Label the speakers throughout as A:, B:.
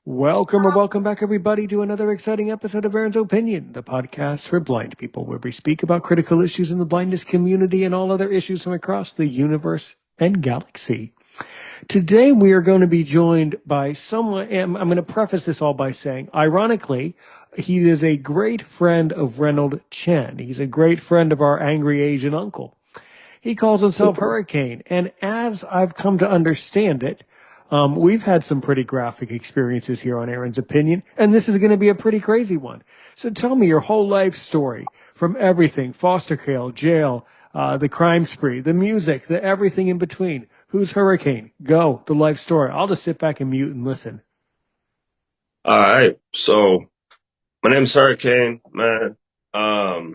A: Welcome or welcome back, everybody, to another exciting episode of Aaron's Opinion, the podcast for blind people, where we speak about critical issues in the blindness community and all other issues from across the universe and galaxy. Today, we are going to be joined by someone, and I'm going to preface this all by saying, ironically, he is a great friend of Reynold Chen. He's a great friend of our angry Asian uncle. He calls himself HurriKane, and as I've come to understand it, we've had some pretty graphic experiences here on Aaron's Opinion, and this is going to be a pretty crazy one. So tell me your whole life story, from everything, foster care, jail, the crime spree, the music, the everything in between. Who's HurriKane? Go, the life story. I'll just sit back and mute and listen.
B: All right. So my name is HurriKane, man. Well,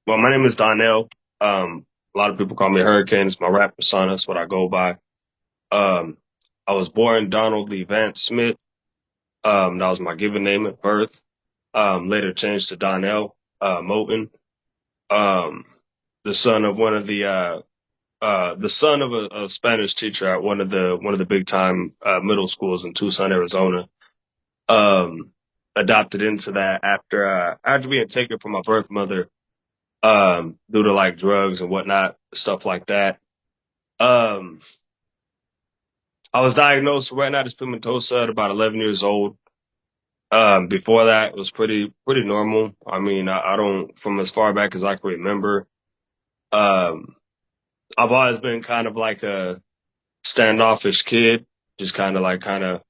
B: my name is Donnell. A lot of people call me HurriKane. It's my rap persona. That's what I go by. Um, I was born Donald Lee Vance Smith. That was my given name at birth. Later changed to Donnell Moten. Um, the son of the son of a Spanish teacher at one of the big time middle schools in Tucson, Arizona. Um, Adopted into that after being taken from my birth mother, due to like drugs and whatnot, stuff like that. Um, I was diagnosed with retinitis pigmentosa at about 11 years old. Before that, it was pretty normal. I mean, I don't, from as far back as I can remember. Um, I've always been kind of like a standoffish kid, just kind of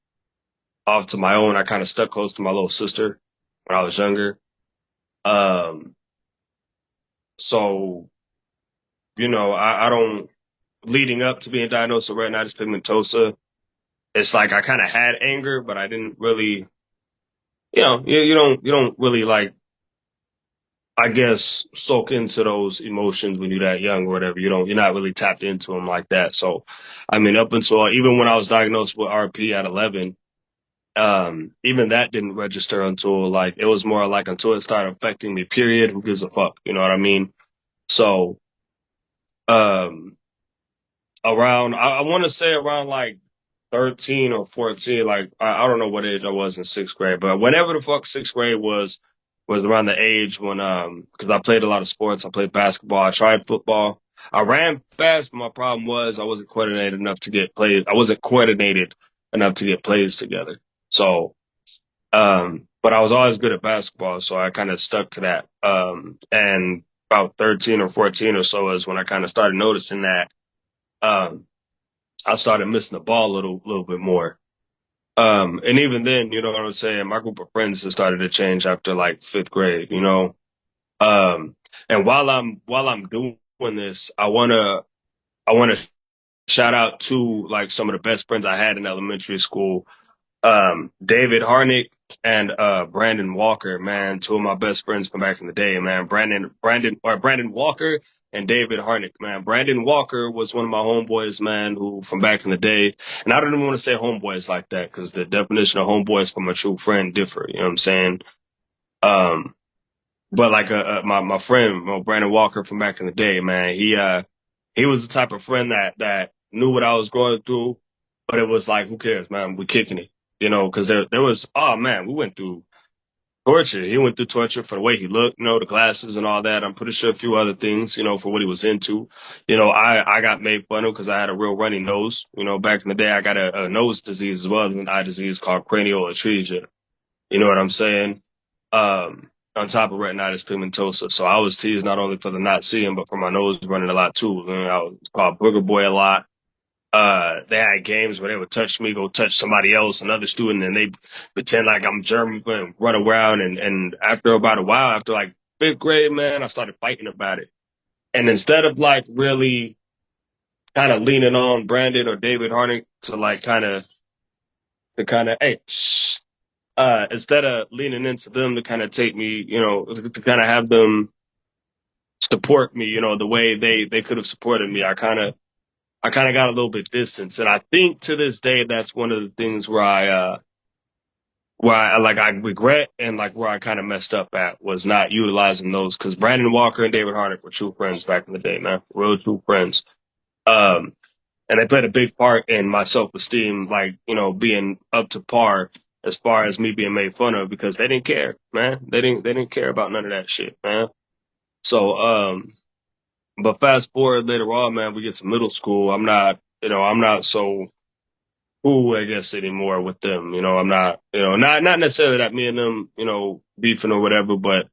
B: off to my own. I kind of stuck close to my little sister when I was younger. Um, so I don't, leading up to being diagnosed with retinitis pigmentosa, it's like I kind of had anger, but I didn't really, you don't really like, I guess, soak into those emotions when you're that young or whatever. You're not really tapped into them like that. So, I mean, up until even when I was diagnosed with RP at 11, even that didn't register until like, it was more like until it started affecting me, period. Who gives a fuck? You know what I mean? So, um, I want to say around like 13 or 14. Like, I don't know what age I was in sixth grade, but whenever the fuck sixth grade was around the age when, cause I played a lot of sports. I played basketball. I tried football. I ran fast, but my problem was I wasn't coordinated enough to get played. I wasn't coordinated enough to get plays together. So, but I was always good at basketball. So I kind of stuck to that. And about 13 or 14 or so is when I kind of started noticing that, um, I started missing the ball a little bit more. And even then, you know what I'm saying? My group of friends has started to change after like fifth grade, you know? Um, and while I'm doing this, I wanna shout out to like some of the best friends I had in elementary school. David Harnick and Brandon Walker, man, two of my best friends from back in the day, man. Brandon Walker and David Harnick, man. Brandon Walker was one of my homeboys, man, who from back in the day. And I don't even want to say homeboys like that because the definition of homeboys from a true friend differ. You know what I'm saying? Um, but like my friend, Brandon Walker from back in the day, man, he was the type of friend that knew what I was going through, but it was like, who cares, man? We kicking it, because there was, oh man, we went through torture. He went through torture for the way he looked, the glasses and all that. I'm pretty sure a few other things, for what he was into. I got made fun of because I had a real runny nose. Back in the day, I got a nose disease as well as an eye disease called cranial atresia. You know what I'm saying? On top of retinitis pigmentosa. So I was teased not only for the not seeing, but for my nose running a lot too. I was called Booger Boy a lot. They had games where they would touch me, go touch somebody else, another student, and they pretend like I'm German and run around. And after about a while, after like fifth grade, man, I started fighting about it. And instead of like really kind of leaning on Brandon or David Harnick to like hey, instead of leaning into them to kind of take me, to kind of have them support me, the way they could have supported me, I kind of got a little bit distant. And I think to this day, that's one of the things where I regret and like where I kind of messed up at was not utilizing those because Brandon Walker and David Harnick were true friends back in the day, man, real true friends. Um, and they played a big part in my self-esteem, like, being up to par as far as me being made fun of because they didn't care, man. They didn't care about none of that shit, man. So, but fast forward later on, man, we get to middle school. I'm not so cool, I guess, anymore with them. I'm not, not necessarily that me and them, beefing or whatever, but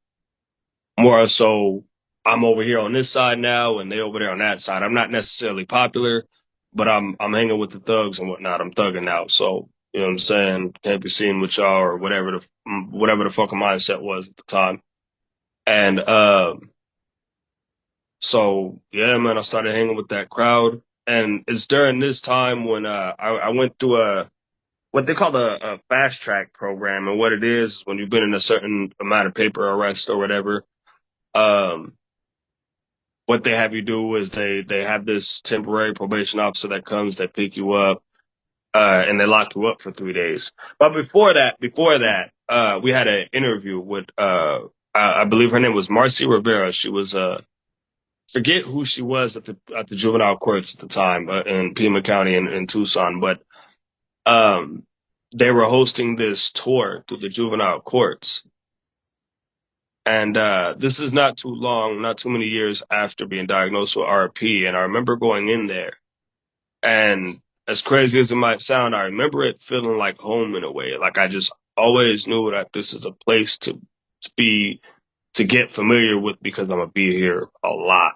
B: more so I'm over here on this side now and they over there on that side. I'm not necessarily popular, but I'm hanging with the thugs and whatnot. I'm thugging out. So, you know what I'm saying? Can't be seen with y'all or whatever the fucking mindset was at the time. And, so yeah, man, I started hanging with that crowd. And it's during this time when, I went through what they call a fast track program. And what it is when you've been in a certain amount of paper arrest or whatever, um, what they have you do is they have this temporary probation officer that comes, they pick you up, and they lock you up for 3 days. But before that, we had an interview with, I believe her name was Marcy Rivera. She was, forget who she was at the juvenile courts at the time, in Pima County in Tucson, but, um, they were hosting this tour through the juvenile courts. And this is not too many years after being diagnosed with RP. And I remember going in there, and as crazy as it might sound, I remember it feeling like home in a way. Like I just always knew that this is a place to be, to get familiar with because I'm gonna be here a lot.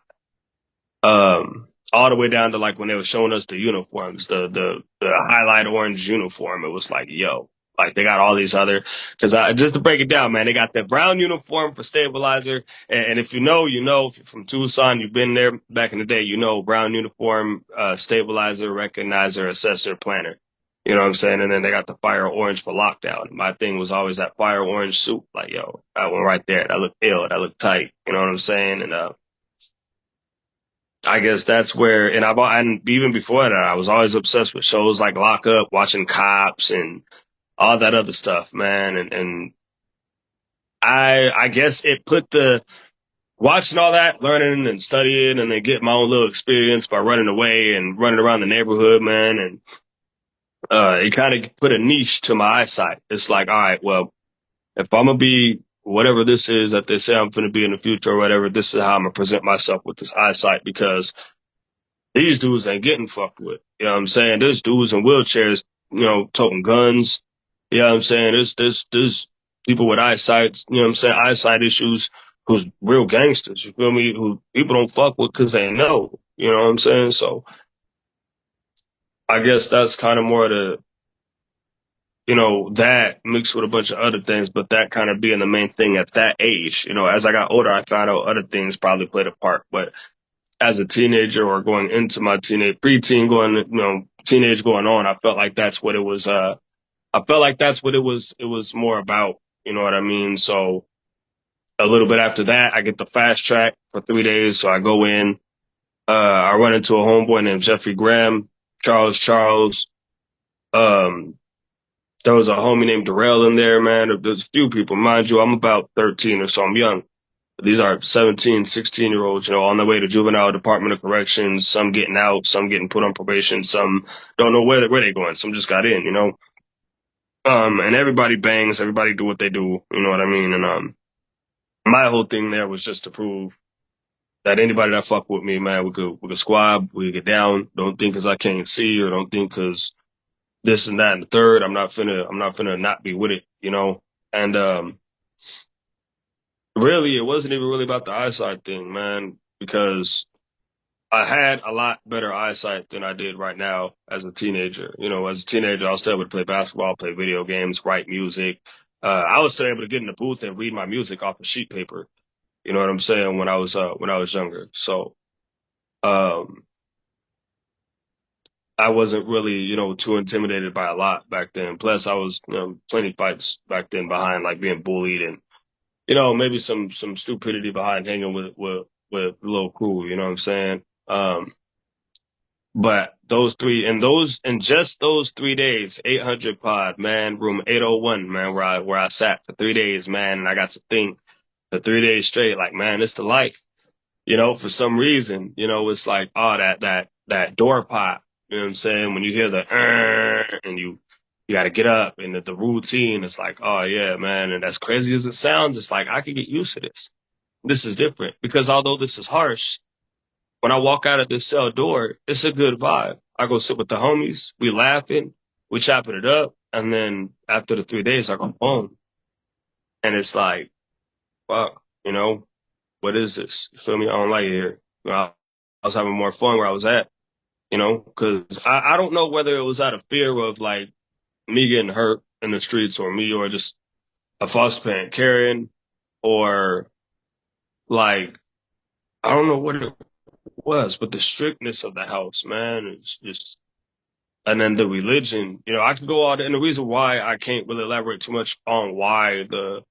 B: All the way down to like when they were showing us the uniforms, the highlight orange uniform. It was like, yo, like they got all these other, cause just to break it down, man, they got the brown uniform for stabilizer. And if you know, if you're from Tucson, you've been there back in the day, brown uniform, stabilizer, recognizer, assessor, planner. You know what I'm saying? And then they got the fire orange for lockdown. My thing was always that fire orange suit. Like, yo, that one right there, that looked ill, that looked tight. You know what I'm saying? And, I guess that's where, and even before that, I was always obsessed with shows like Lock Up, watching Cops and all that other stuff, man. And I guess it put watching all that, learning and studying and then getting my own little experience by running away and running around the neighborhood, man. And, it kind of put a niche to my eyesight. It's like, all right, well, if I'm going to be whatever this is that they say I'm going to be in the future or whatever, this is how I'm going to present myself with this eyesight because these dudes ain't getting fucked with. You know what I'm saying? There's dudes in wheelchairs, toting guns. You know what I'm saying? There's people with eyesight, you know what I'm saying? Eyesight issues who's real gangsters. You feel me? Who people don't fuck with because they know. You know what I'm saying? So I guess that's kind of more the, that mixed with a bunch of other things, but that kind of being the main thing at that age. As I got older, I found out other things probably played a part, but as a teenager or going into my preteen, teenage going on, I felt like that's what it was, I felt like that's what it was more about. You know what I mean? So a little bit after that, I get the fast track for 3 days. So I go in, I run into a homeboy named Jeffrey Graham, Charles. Um, there was a homie named Darrell in there, man. There's a few people. Mind you, I'm about 13 or so. I'm young. These are 17, 16-year-olds, on their way to juvenile department of corrections, some getting out, some getting put on probation, some don't know where they're going. Some just got in. And everybody bangs, everybody do what they do. You know what I mean? And, my whole thing there was just to prove that anybody that fuck with me, man, we could squab, we could get down. Don't think 'cause I can't see or don't think 'cause this and that and the third. I'm not finna not be with it. And, really, it wasn't even really about the eyesight thing, man, because I had a lot better eyesight than I did right now as a teenager. As a teenager, I was still able to play basketball, play video games, write music. I was still able to get in the booth and read my music off of sheet paper. You know what I'm saying? When I was younger. So, um, I wasn't really, too intimidated by a lot back then. Plus, I was, plenty fights back then behind like being bullied and, maybe some stupidity behind hanging with a little crew. You know what I'm saying? But and just those 3 days, 800 pod, man, room 801, man, where I sat for 3 days, man, and I got to think for 3 days straight, like, man, it's the life. For some reason, it's like, oh, that door pop. You know what I'm saying? When you hear the and You got to get up, and the routine is like, oh yeah, man. And as crazy as it sounds, it's like I can get used to this. This is different because although this is harsh, when I walk out of this cell door, it's a good vibe. I go sit with the homies, we laughing, we chopping it up, and then after the 3 days, I go home, and it's like, fuck, what is this? You feel me? I don't like it here. I was having more fun where I was at, because I don't know whether it was out of fear of like me getting hurt in the streets or just a foster parent carrying or like, I don't know what it was, but the strictness of the house, man, is just, and then the religion, I could go all and the reason why I can't really elaborate too much on why the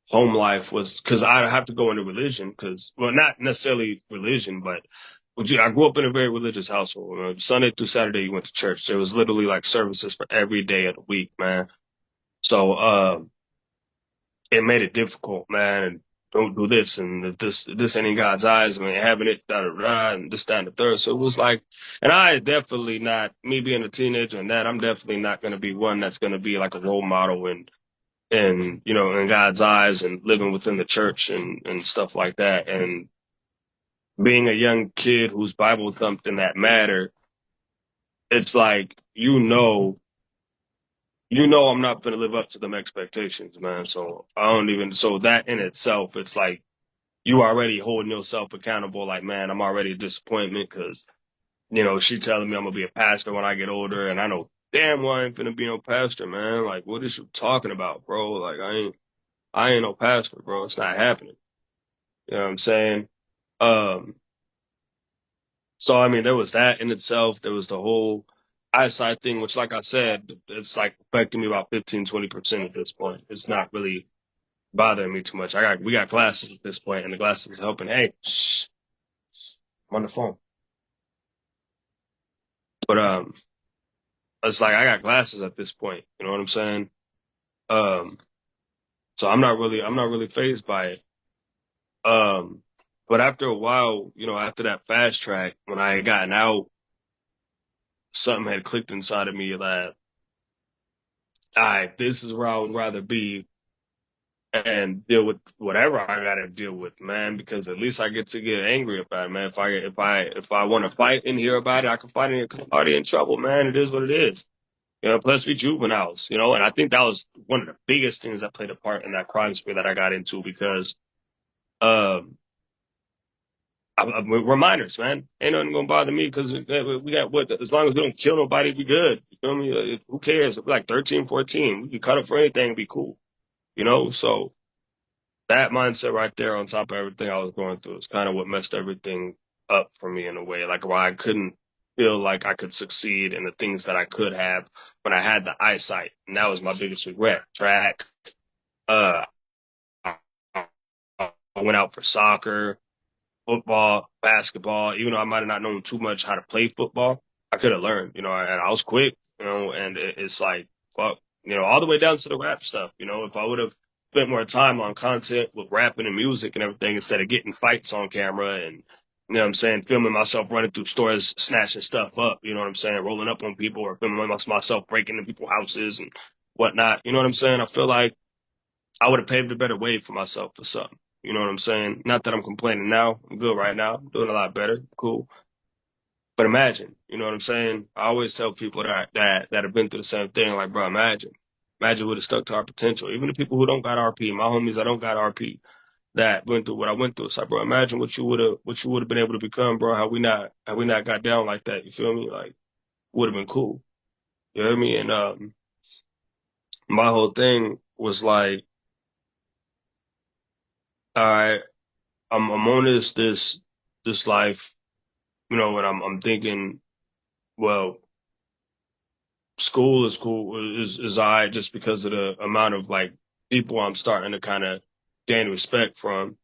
B: home life was, because I have to go into religion, because, well, not necessarily religion, but I grew up in a very religious household. Sunday through Saturday, you went to church. There was literally like services for every day of the week, man. So, it made it difficult, man. And don't do this, and if this ain't in God's eyes, I mean, having it da da da, and this that and the third. So it was like, and I definitely not me being a teenager and that I'm definitely not going to be one that's going to be like a role model and in God's eyes and living within the church and stuff like that. And being a young kid who's Bible thumped in that matter, it's like I'm not going to live up to them expectations, man. So I don't even, so that in itself, it's like you already holding yourself accountable. Like, man, I'm already a disappointment because, she telling me I'm going to be a pastor when I get older. And I know damn well I ain't finna be no pastor, man. Like, what is you talking about, bro? Like, I ain't no pastor, bro. It's not happening. You know what I'm saying? Um, so I mean, there was that in itself. There was the whole eyesight thing, which, like I said, it's like affecting me about 15-20% at this point. It's not really bothering me too much. We got glasses at this point, and the glasses are helping. Hey, shh, I'm on the phone. But it's like I got glasses at this point. You know what I'm saying? Um, so I'm not really phased by it. Um, but after a while, after that fast track, when I had gotten out, something had clicked inside of me that, all right, this is where I would rather be and deal with whatever I gotta deal with, man, because at least I get to get angry about it, man. If I want to fight and hear about it, I can fight in here because I'm already in trouble, man. It is what it is. Plus we juveniles, and I think that was one of the biggest things that played a part in that crime spree that I got into because um we're minors, man. Ain't nothing gonna bother me because we got what, as long as we don't kill nobody, we good. You feel me? Who cares? If we're like 13, 14, we can cut up for anything and be cool. So that mindset right there on top of everything I was going through is kind of what messed everything up for me in a way. Like why I couldn't feel like I could succeed in the things that I could have when I had the eyesight. And that was my biggest regret. Track, uh, I went out for soccer, football, basketball. Even though I might have not known too much how to play football, I could have learned, and I was quick, and it's like, fuck, all the way down to the rap stuff. If I would have spent more time on content with rapping and music and everything instead of getting fights on camera and, what I'm saying, filming myself running through stores, snatching stuff up, you know what I'm saying, rolling up on people or filming myself breaking into people's houses and whatnot. You know what I'm saying? I feel like I would have paved a better way for myself for something. You know what I'm saying? Not that I'm complaining now. I'm good right now. I'm doing a lot better. Cool. But imagine, you know what I'm saying? I always tell people that have been through the same thing, like, bro, imagine we would have stuck to our potential. Even the people who don't got RP, my homies that don't got RP, that went through what I went through. It's like, bro, imagine what you would have been able to become, bro. How we not got down like that. You feel me? Like, would have been cool. You know what I mean? And my whole thing was like, all right, I'm on this life, and I'm thinking, well, school is cool, is all right just because of the amount of like people I'm starting to kind of gain respect from,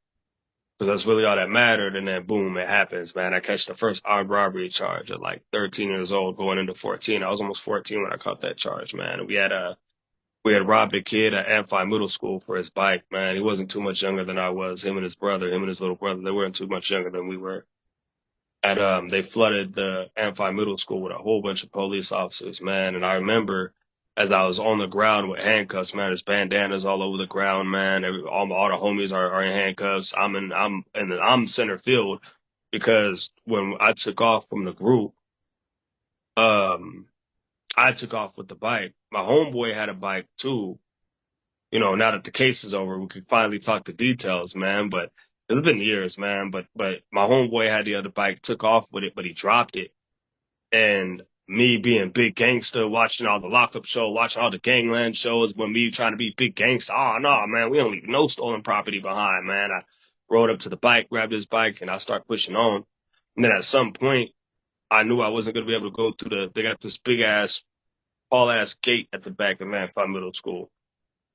B: because that's really all that mattered. And then boom, it happens, man. I catch the first armed robbery charge at like 13 years old, going into 14. I was almost 14 when I caught that charge, man. And we had robbed a kid at Amphi Middle School for his bike, man. He wasn't too much younger than I was. Him and his little brother, they weren't too much younger than we were. And they flooded the Amphi Middle School with a whole bunch of police officers, man. And I remember as I was on the ground with handcuffs, man. There's bandanas all over the ground, man. All the homies are in handcuffs. I'm center field because when I took off from the group, um, I took off with the bike. My homeboy had a bike too. You know, now that the case is over, we could finally talk the details, man. But it's been years, man. But my homeboy had the other bike, took off with it, but he dropped it. And me being big gangster, watching all the lockup show, watching all the gangland shows, when me trying to be big gangster, oh no, man, we don't leave no stolen property behind, man. I rode up to the bike, grabbed his bike, and I start pushing on. And then at some point, I knew I wasn't gonna be able to go through they got this big ass, tall ass gate at the back of Manfaw Middle School.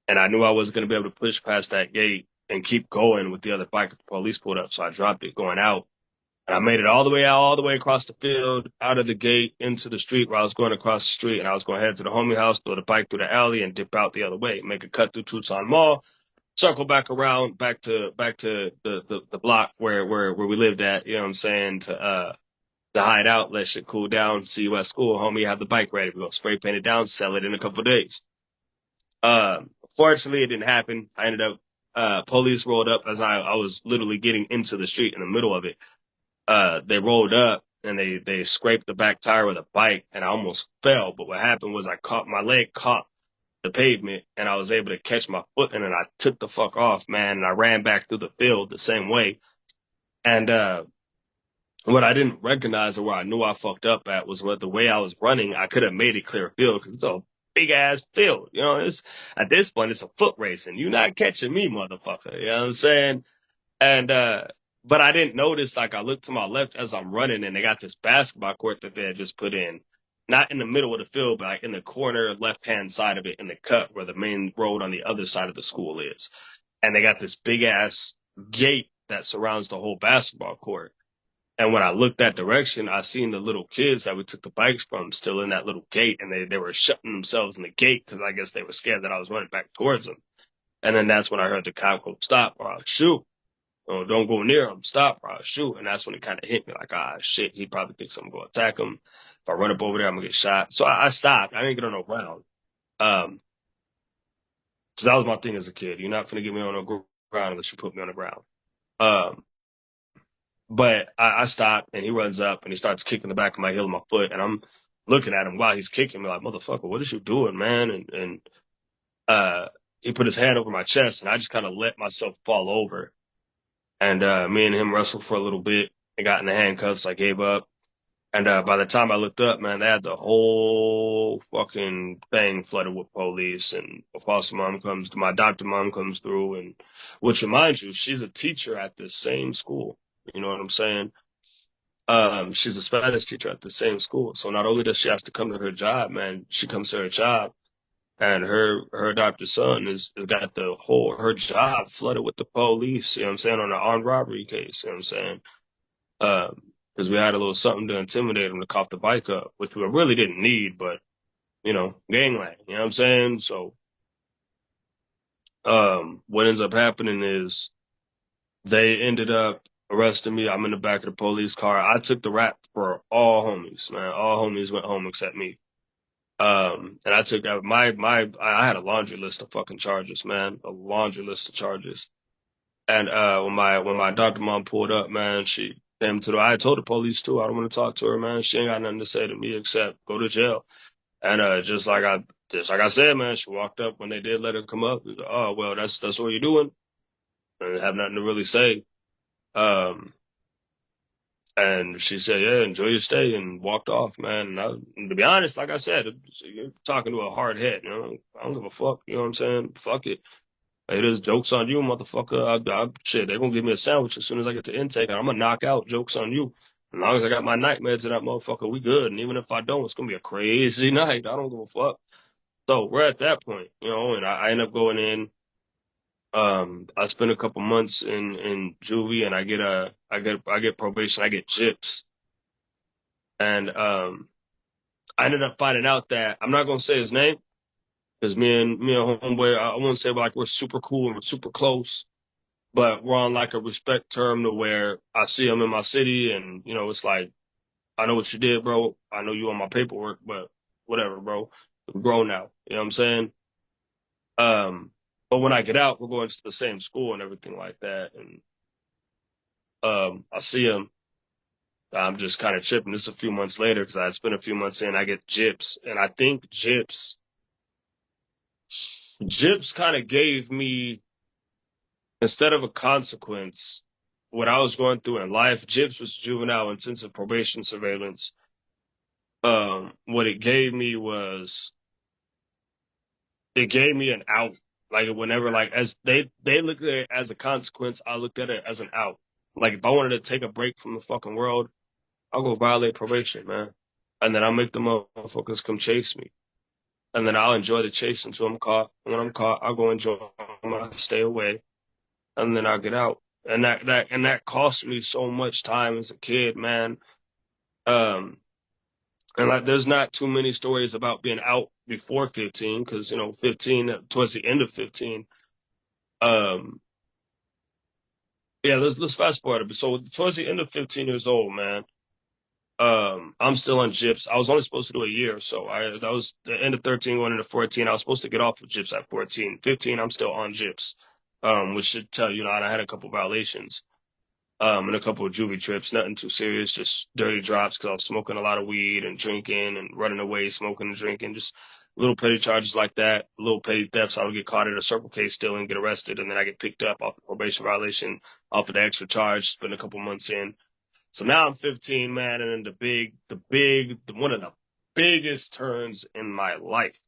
B: And I knew I wasn't gonna be able to push past that gate and keep going with the other bike if the police pulled up. So I dropped it going out. And I made it all the way out, all the way across the field, out of the gate, into the street where I was going across the street. And I was going to head to the homie house, throw the bike through the alley, and dip out the other way. Make a cut through Tucson Mall, circle back around, back to the block where we lived at. You know what I'm saying? To hide out, let shit cool down. See you at school, homie. Have the bike ready. We're gonna spray paint it down, sell it in a couple of days. Fortunately, it didn't happen. I ended up. Police rolled up as I was literally getting into the street in the middle of it. They rolled up and they scraped the back tire with a bike and I almost fell. But what happened was my leg caught the pavement and I was able to catch my foot and then I took the fuck off, man. And I ran back through the field the same way. And, what I didn't recognize or where I knew I fucked up at was what the way I was running, I could have made it clear field because it's a big ass field. You know, at this point, it's a foot race and you're not catching me, motherfucker. You know what I'm saying? And but I didn't notice, like I looked to my left as I'm running and they got this basketball court that they had just put in. Not in the middle of the field, but like in the corner left hand side of it in the cut where the main road on the other side of the school is. And they got this big ass gate that surrounds the whole basketball court. And when I looked that direction, I seen the little kids that we took the bikes from still in that little gate and they were shutting themselves in the gate because I guess they were scared that I was running back towards them. And then that's when I heard the cop go, stop or I'll shoot. Oh, don't go near him. Stop or I'll shoot. And that's when it kind of hit me like, shit, he probably thinks I'm going to attack him. If I run up over there, I'm going to get shot. So I stopped. I didn't get on no ground. Cause that was my thing as a kid. You're not going to get me on no ground unless you put me on the ground. Um, but I stopped and he runs up and he starts kicking the back of my heel of my foot. And I'm looking at him while he's kicking me like, motherfucker, what is you doing, man? And he put his hand over my chest and I just kind of let myself fall over. And me and him wrestled for a little bit and got in the handcuffs. I gave up. And by the time I looked up, man, they had the whole fucking thing flooded with police. And my adopted mom comes through. And which reminds you, she's a teacher at the same school. You know what I'm saying? She's a Spanish teacher at the same school. So not only does she have to come to her job, man, she comes to her job. And her adopted son has got her job flooded with the police, you know what I'm saying, on an armed robbery case, you know what I'm saying? Because we had a little something to intimidate him to cough the bike up, which we really didn't need, but, you know, gangland, you know what I'm saying? So, what ends up happening is they ended up arresting me. I'm in the back of the police car. I took the rap for all homies, man. All homies went home except me. And I took out I had a laundry list of fucking charges, man, a laundry list of charges. And, when my adopted mom pulled up, man, she came I told the police too, I don't want to talk to her, man. She ain't got nothing to say to me except go to jail. And, just like I said, man, she walked up when they did let her come up. Oh, well, that's what you're doing. And have nothing to really say. Um, And she said, yeah, enjoy your stay, and walked off, man. And to be honest, like I said, you're talking to a hard head, you know. I don't give a fuck, you know what I'm saying? Fuck it. Hey, there's jokes on you, motherfucker. Shit, they're gonna give me a sandwich as soon as I get to intake, and I'm gonna knock out jokes on you. As long as I got my night meds in that motherfucker, we good. And even if I don't, it's gonna be a crazy night. I don't give a fuck. So we're at that point, you know, and I end up going in. I spent a couple months in juvie, and I get probation. I get gyps. And I ended up finding out that I'm not gonna say his name because me and homeboy, I won't say like we're super cool and we're super close, but we're on like a respect term to where I see him in my city, and you know it's like I know what you did, bro. I know you on my paperwork, but whatever, bro. I'm grown now. You know what I'm saying? Um, but when I get out, we're going to the same school and everything like that. And I see him. I'm just kind of tripping. This is a few months later because I spent a few months in. I get gyps, and I think gyps kind of gave me, instead of a consequence, what I was going through in life. Gyps was juvenile intensive probation surveillance. What it gave me was, it gave me an out. Like whenever, like as they looked at it as a consequence, I looked at it as an out. Like if I wanted to take a break from the fucking world, I'll go violate probation, man. And then I'll make the motherfuckers come chase me. And then I'll enjoy the chase until I'm caught. And when I'm caught, I'll go enjoy my stay away. And then I'll get out. And that cost me so much time as a kid, man. Um, and like there's not too many stories about being out before 15, because 15, towards the end of 15. Um, yeah, let's fast forward a bit. So towards the end of 15 years old, man. I'm still on gyps. I was only supposed to do a year, so that was the end of 13 going into 14. I was supposed to get off of gyps at 14. 15, I'm still on gyps. Which should tell you, I had a couple violations. And a couple of juvie trips, nothing too serious, just dirty drops because I was smoking a lot of weed and drinking and running away, smoking and drinking, just little petty charges like that, little petty thefts. I would get caught at a Circle K stealing, get arrested, and then I get picked up off the probation violation, off of the extra charge, spend a couple months in. So now I'm 15, man, and then one of the biggest turns in my life.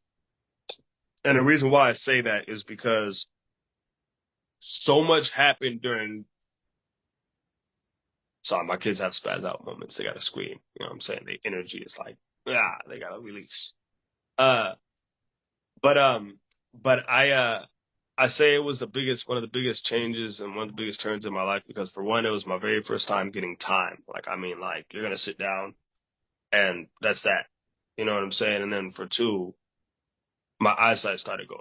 B: And the reason why I say that is because so much happened during. Sorry, my kids have spaz out moments. They gotta scream. You know what I'm saying? The energy is like, they gotta release. Uh, but I say it was one of the biggest changes and one of the biggest turns in my life because for one, it was my very first time getting time. Like, I mean, like you're gonna sit down and that's that. You know what I'm saying? And then for two, my eyesight started going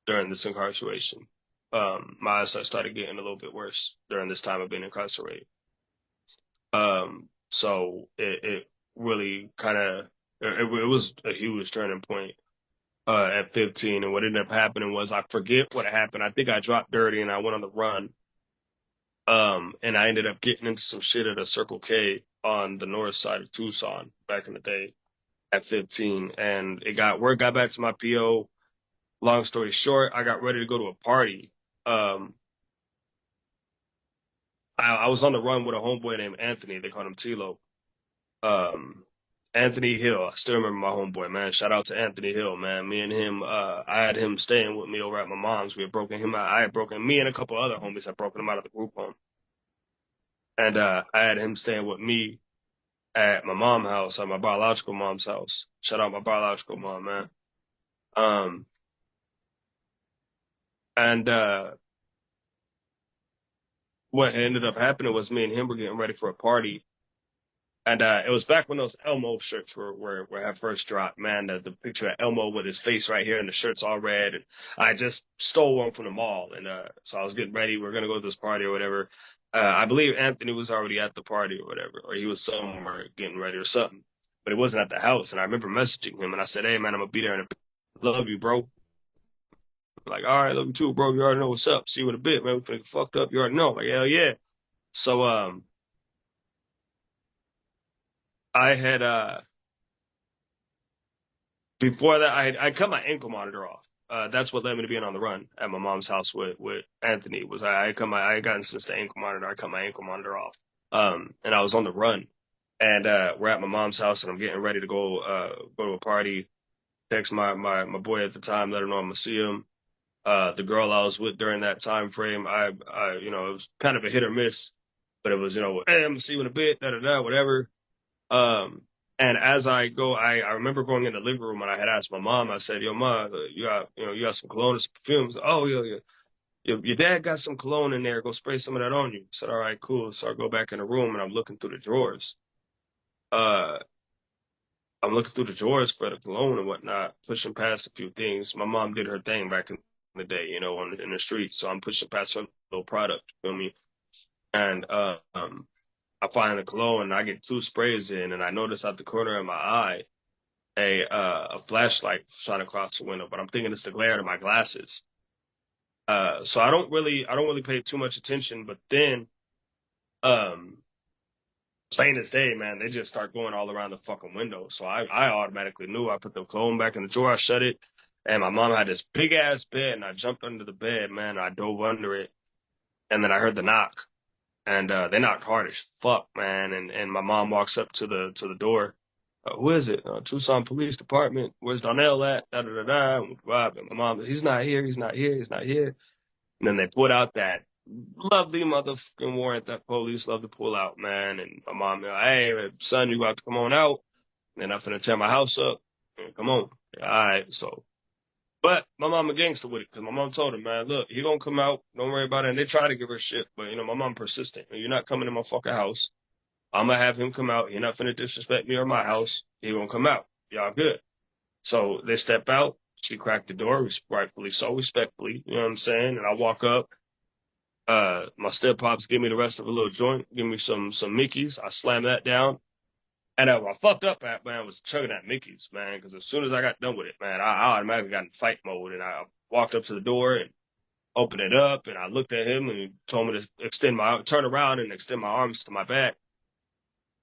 B: during this incarceration. My eyesight started getting a little bit worse during this time of being incarcerated. So it really kind of, it was a huge turning point, at 15. And what ended up happening was, I forget what happened. I think I dropped dirty and I went on the run. And I ended up getting into some shit at a Circle K on the north side of Tucson back in the day at 15. And word got back to my PO. Long story short, I got ready to go to a party. Um, I was on the run with a homeboy named Anthony. They called him Tilo. Um, Anthony Hill. I still remember my homeboy, man. Shout out to Anthony Hill, man. Me and him, I had him staying with me over at my mom's. We had broken him out. I had broken, me and a couple other homies had broken him out of the group home. And I had him staying with me at my mom's house, at my biological mom's house. Shout out my biological mom, man. Um, and what ended up happening was me and him were getting ready for a party. And it was back when those Elmo shirts were had first dropped, man. The picture of Elmo with his face right here and the shirt's all red. And I just stole one from the mall. And so I was getting ready. We were going to go to this party or whatever. I believe Anthony was already at the party or whatever, or he was somewhere getting ready or something. But it wasn't at the house. And I remember messaging him and I said, "Hey, man, I'm going to be there in a bit. Love you, bro." Like, "All right, love you too, bro. You already know what's up. See you in a bit, man. We finna get fucked up. You already know." Like, hell yeah. So I had before that, I cut my ankle monitor off. That's what led me to being on the run at my mom's house with Anthony. Was I had gotten since the ankle monitor. I cut my ankle monitor off. And I was on the run, and we're at my mom's house, and I'm getting ready to go to a party. Text my boy at the time, let him know I'm gonna see him. The girl I was with during that time frame, it was kind of a hit or miss, but it was, "Hey, I'm gonna see you in a bit, da da da, whatever." Um, and as I go, I remember going in the living room and I had asked my mom, I said, "Yo, ma, you got some cologne and some perfumes?" "Oh, yeah, yeah. Your dad got some cologne in there. Go spray some of that on you." I said, "All right, cool." So I go back in the room and I'm looking through the drawers. Uh, I'm looking through the drawers for the cologne and whatnot, pushing past a few things. My mom did her thing back in the day, in the streets. So I'm pushing past her little product, you feel me? And, I find the cologne and I get two sprays in and I notice out the corner of my eye a flashlight shot across the window, but I'm thinking it's the glare of my glasses. So I don't really pay too much attention. But then, um, plain as day, man, they just start going all around the fucking window. So I automatically knew. I put the cologne back in the drawer, I shut it, and my mom had this big ass bed, and I jumped under the bed, man. I dove under it, and then I heard the knock, and they knocked hard as fuck, man. And my mom walks up to the door. Who is it? Tucson Police Department. Where's Donnell at? Da da da da. And my mom, he's not here. He's not here. He's not here. And then they put out that lovely motherfucking warrant that police love to pull out, man. And my mom, hey, son, you got to come on out. And I'm finna tear my house up. Come on. All right. So, but my mom a gangster with it, because my mom told him, man, look, he gonna come out. Don't worry about it. And they try to give her shit, but my mom persistent. You're not coming to my fucking house. I'm gonna have him come out. You're not finna disrespect me or my house. He gonna come out. Y'all good. So they step out. She cracked the door, rightfully so, respectfully. You know what I'm saying? And I walk up. My step pops give me the rest of a little joint, give me some Mickeys. I slam that down. And what I fucked up at, man, was chugging that Mickey's, man, because as soon as I got done with it, man, I automatically got in fight mode. And I walked up to the door and opened it up. And I looked at him and he told me to turn around and extend my arms to my back.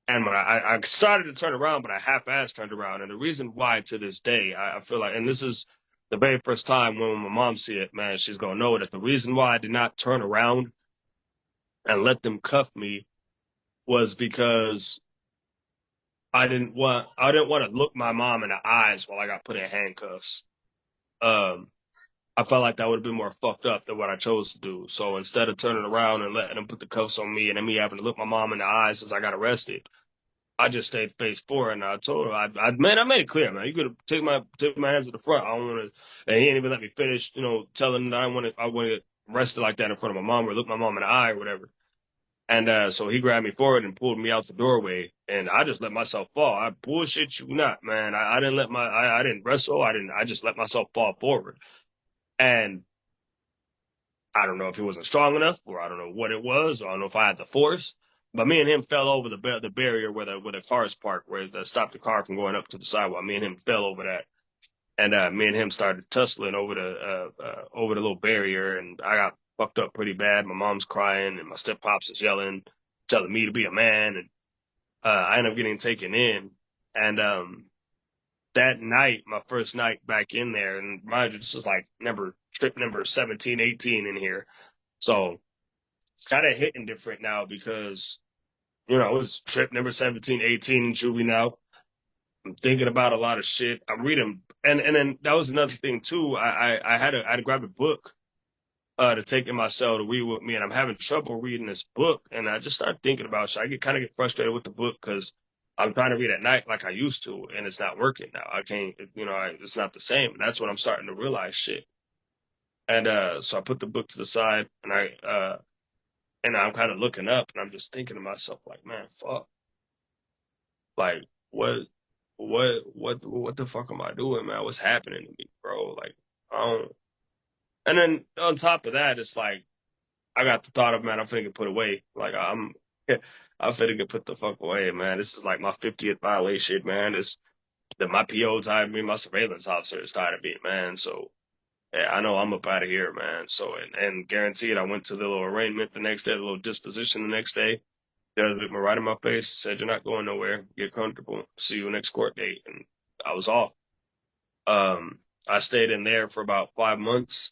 B: And when I started to turn around, but I half-assed turned around. And the reason why to this day, I feel like, and this is the very first time when my mom see it, man, she's going to know that the reason why I did not turn around and let them cuff me was because I didn't want to look my mom in the eyes while I got put in handcuffs. Um, I felt like that would have been more fucked up than what I chose to do. So instead of turning around and letting them put the cuffs on me and then me having to look my mom in the eyes as I got arrested, I just stayed face forward, and I told her, I made it clear, man. You could take my hands to the front. I don't want to. And he didn't even let me finish, telling him that I want to get arrested like that in front of my mom or look my mom in the eye or whatever. And so he grabbed me forward and pulled me out the doorway, and I just let myself fall. I bullshit you not, man. I didn't I didn't wrestle. I just let myself fall forward. And I don't know if he wasn't strong enough, or I don't know what it was, or I don't know if I had the force. But me and him fell over the barrier where the cars parked, where they stopped the car from going up to the sidewalk. Me and him fell over that, and me and him started tussling over the little barrier, and I got fucked up pretty bad. My mom's crying, and my step pops is yelling, telling me to be a man, and I ended up getting taken in. And that night, my first night back in there, and mind you, this is like trip number 17, 18 in here. So it's kind of hitting different now because, it was trip number 17, 18 in juvenile. I'm thinking about a lot of shit. I'm reading, and then that was another thing too. I had to grab a book to take in my cell to read with me, and I'm having trouble reading this book. And I just started thinking about shit. I kind of get frustrated with the book because I'm trying to read at night like I used to, and it's not working now. I can't, it's not the same. And that's when I'm starting to realize shit. And so I put the book to the side, and I'm kind of looking up, and I'm just thinking to myself, like, man, fuck, like, what the fuck am I doing, man? What's happening to me, bro? Like, I don't. And then on top of that, it's like I got the thought of, man, I'm finna get put away. Like I'm finna get put the fuck away, man. This is like my 50th violation, man. It's that my PO tired of me, my surveillance officer is tired of me, man. So yeah, I know I'm up out of here, man. So and guaranteed, I went to the little arraignment the next day, the little disposition the next day. Judge looked me right in my face, said, "You're not going nowhere. Get comfortable. See you next court date." And I was off. I stayed in there for about 5 months.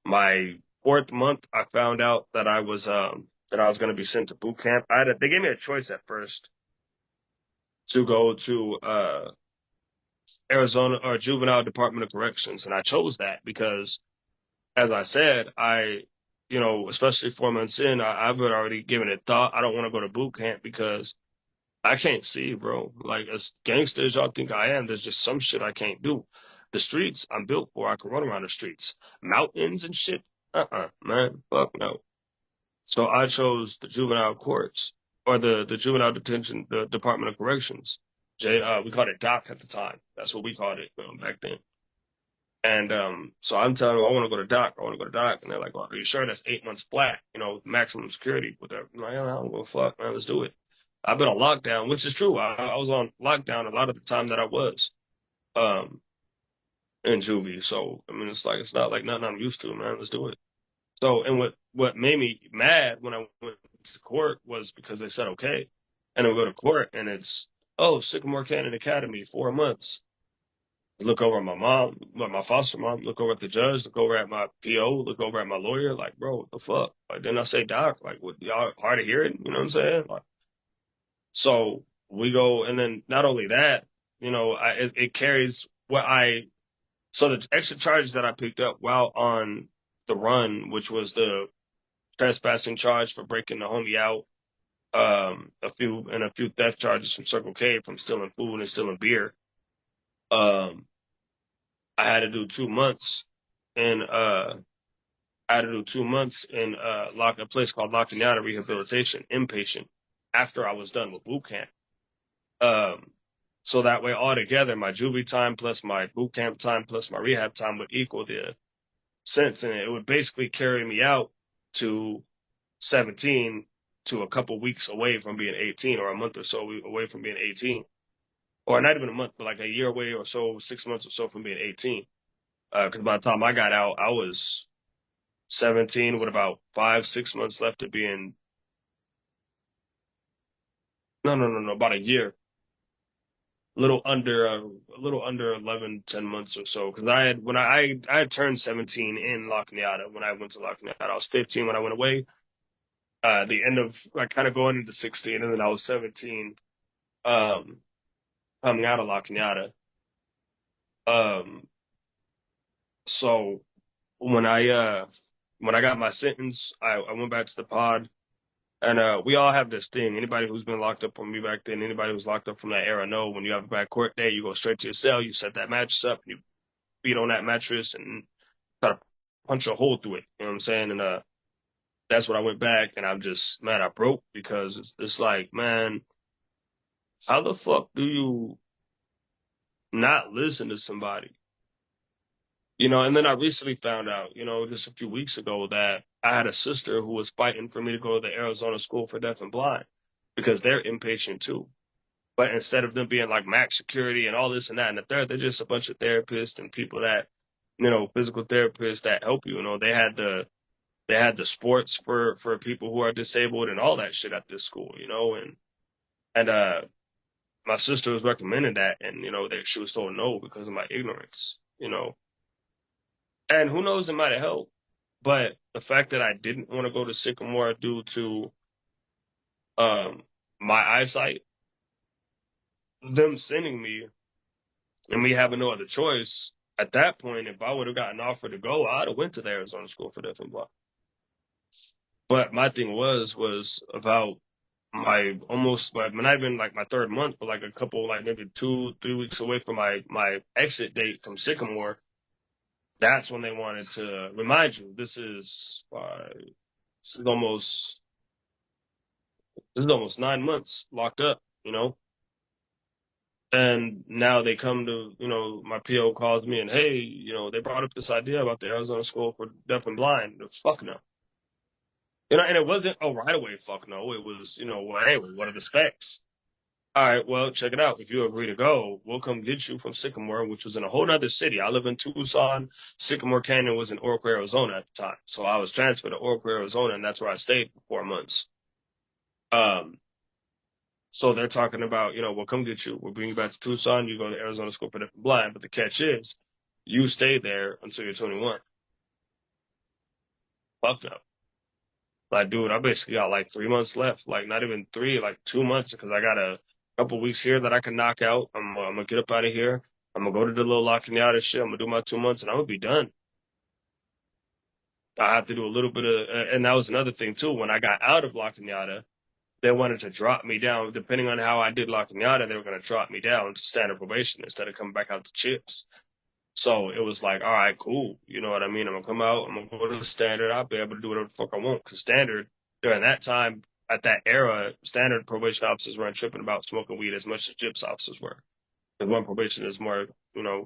B: My fourth month, I found out that I was going to be sent to boot camp. They gave me a choice at first to go to Arizona or Juvenile Department of Corrections, and I chose that because, as I said, especially 4 months in, I've already given it thought. I don't want to go to boot camp because I can't see, bro. Like, as gangsters y'all think I am, there's just some shit I can't do. The streets, I'm built for. I can run around the streets. Mountains and shit, man, fuck no. So I chose the juvenile courts, or the juvenile detention, the Department of Corrections. We called it DOC at the time. That's what we called it back then. And so I'm telling them, I want to go to DOC. I want to go to DOC. And they're like, well, are you sure that's 8 months flat? Maximum security. Whatever. I'm like, I don't give a fuck, man. Let's do it. I've been on lockdown, which is true. I was on lockdown a lot of the time that I was. um, in juvie. So I mean, it's like it's not like nothing I'm used to, man. Let's do it. So, and what made me mad when I went to court was because they said okay, and then we go to court and it's Sycamore Canyon Academy 4 months. Look over at my mom, my foster mom, look over at the judge, look over at my PO, look over at my lawyer, like, bro, what the fuck? Like, then I say, doc, like, what, y'all hard to hear it? You know what I'm saying? Like, so we go, and then not only that, it carries so the extra charges that I picked up while on the run, which was the trespassing charge for breaking the homie out, a few theft charges from Circle K from stealing food and stealing beer. Um, I had to do 2 months in I had to do 2 months in a place called La Cañada Rehabilitation Inpatient after I was done with boot camp. Um, so that way, altogether, my juvie time plus my boot camp time plus my rehab time would equal the sentence, and it would basically carry me out to 17 to a couple weeks away from being 18, or a month or so away from being 18, or not even a month, but like a year away or so, 6 months or so from being 18. Because by the time I got out, I was 17 with about 5, 6 months left to being, no, about a year, a little under 11, 10 months or so. Because I had turned 17 in La Cañada when I went to La Cañada. I was 15 when I went away. The end of like kind of going into 16, and then I was 17 um, coming out of La Cañada. Um, so when I uh, when I got my sentence, I went back to the pod. And we all have this thing. Anybody who's been locked up from me back then, anybody who's locked up from that era know when you have a bad court day, you go straight to your cell, you set that mattress up, you beat on that mattress and try to punch a hole through it. You know what I'm saying? And that's when I went back and I'm just, man, I broke because it's like, man, how the fuck do you not listen to somebody? And then I recently found out, just a few weeks ago that I had a sister who was fighting for me to go to the Arizona School for Deaf and Blind because they're inpatient too. But instead of them being like max security and all this and that and the third, they're just a bunch of therapists and people that, physical therapists that help you. They had the sports for people who are disabled and all that shit at this school, and my sister was recommending that, and that she was told no because of my ignorance. And who knows, it might have helped, but the fact that I didn't want to go to Sycamore due to um my eyesight, them sending me and me having no other choice, at that point, if I would have gotten offered to go, I'd have went to the Arizona School for Deaf and Blind. But my thing was about not even like my third month, but like a couple, like maybe 2, 3 weeks away from my exit date from Sycamore. That's when they wanted to remind you this is almost this is almost 9 months locked up. And now they come to, my PO calls me and, hey, they brought up this idea about the Arizona School for Deaf and Blind. Fuck no. And it wasn't a right away fuck no. It was, well, hey, what are the specs? All right, well, check it out. If you agree to go, we'll come get you from Sycamore, which was in a whole other city. I live in Tucson. Sycamore Canyon was in Oracle, Arizona at the time. So I was transferred to Oracle, Arizona, and that's where I stayed for 4 months. Um, So they're talking about, we'll come get you. We'll bring you back to Tucson. You go to Arizona School for Deaf and Blind. But the catch is, you stay there until you're 21. Fuck no. Like, dude, I basically got like 3 months left. Like, not even three, like 2 months, because I got a couple weeks here that I can knock out. I'm gonna get up out of here. I'm gonna go to the little La Cañada shit. I'm gonna do my 2 months, and I'm gonna be done. I have to do a little bit of, and that was another thing too. When I got out of La Cañada, they wanted to drop me down. Depending on how I did La Cañada, they were going to drop me down to standard probation instead of coming back out to chips. So it was like, all right, cool. You know what I mean? I'm going to come out. I'm going to go to the standard. I'll be able to do whatever the fuck I want. Because standard, during that time, at that era, standard probation officers weren't tripping about smoking weed as much as gyps officers were. Because one probation is more,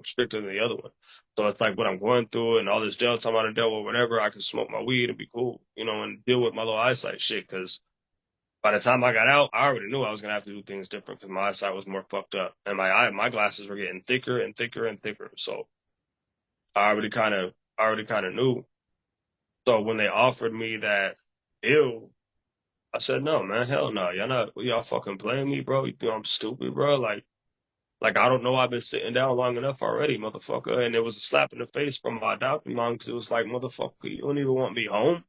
B: stricter than the other one. So it's like what I'm going through and all this jail time out of jail or whatever, I can smoke my weed and be cool, and deal with my little eyesight shit. Because By the time I got out, I already knew I was gonna have to do things different because my eyesight was more fucked up, and my glasses were getting thicker and thicker and thicker. So I already kind of knew. So when they offered me that deal, I said, no, man, hell no, y'all fucking playing me, bro. You think I'm stupid, bro? Like I don't know. I've been sitting down long enough already, motherfucker. And it was a slap in the face from my adopted mom because it was like, motherfucker, you don't even want me home.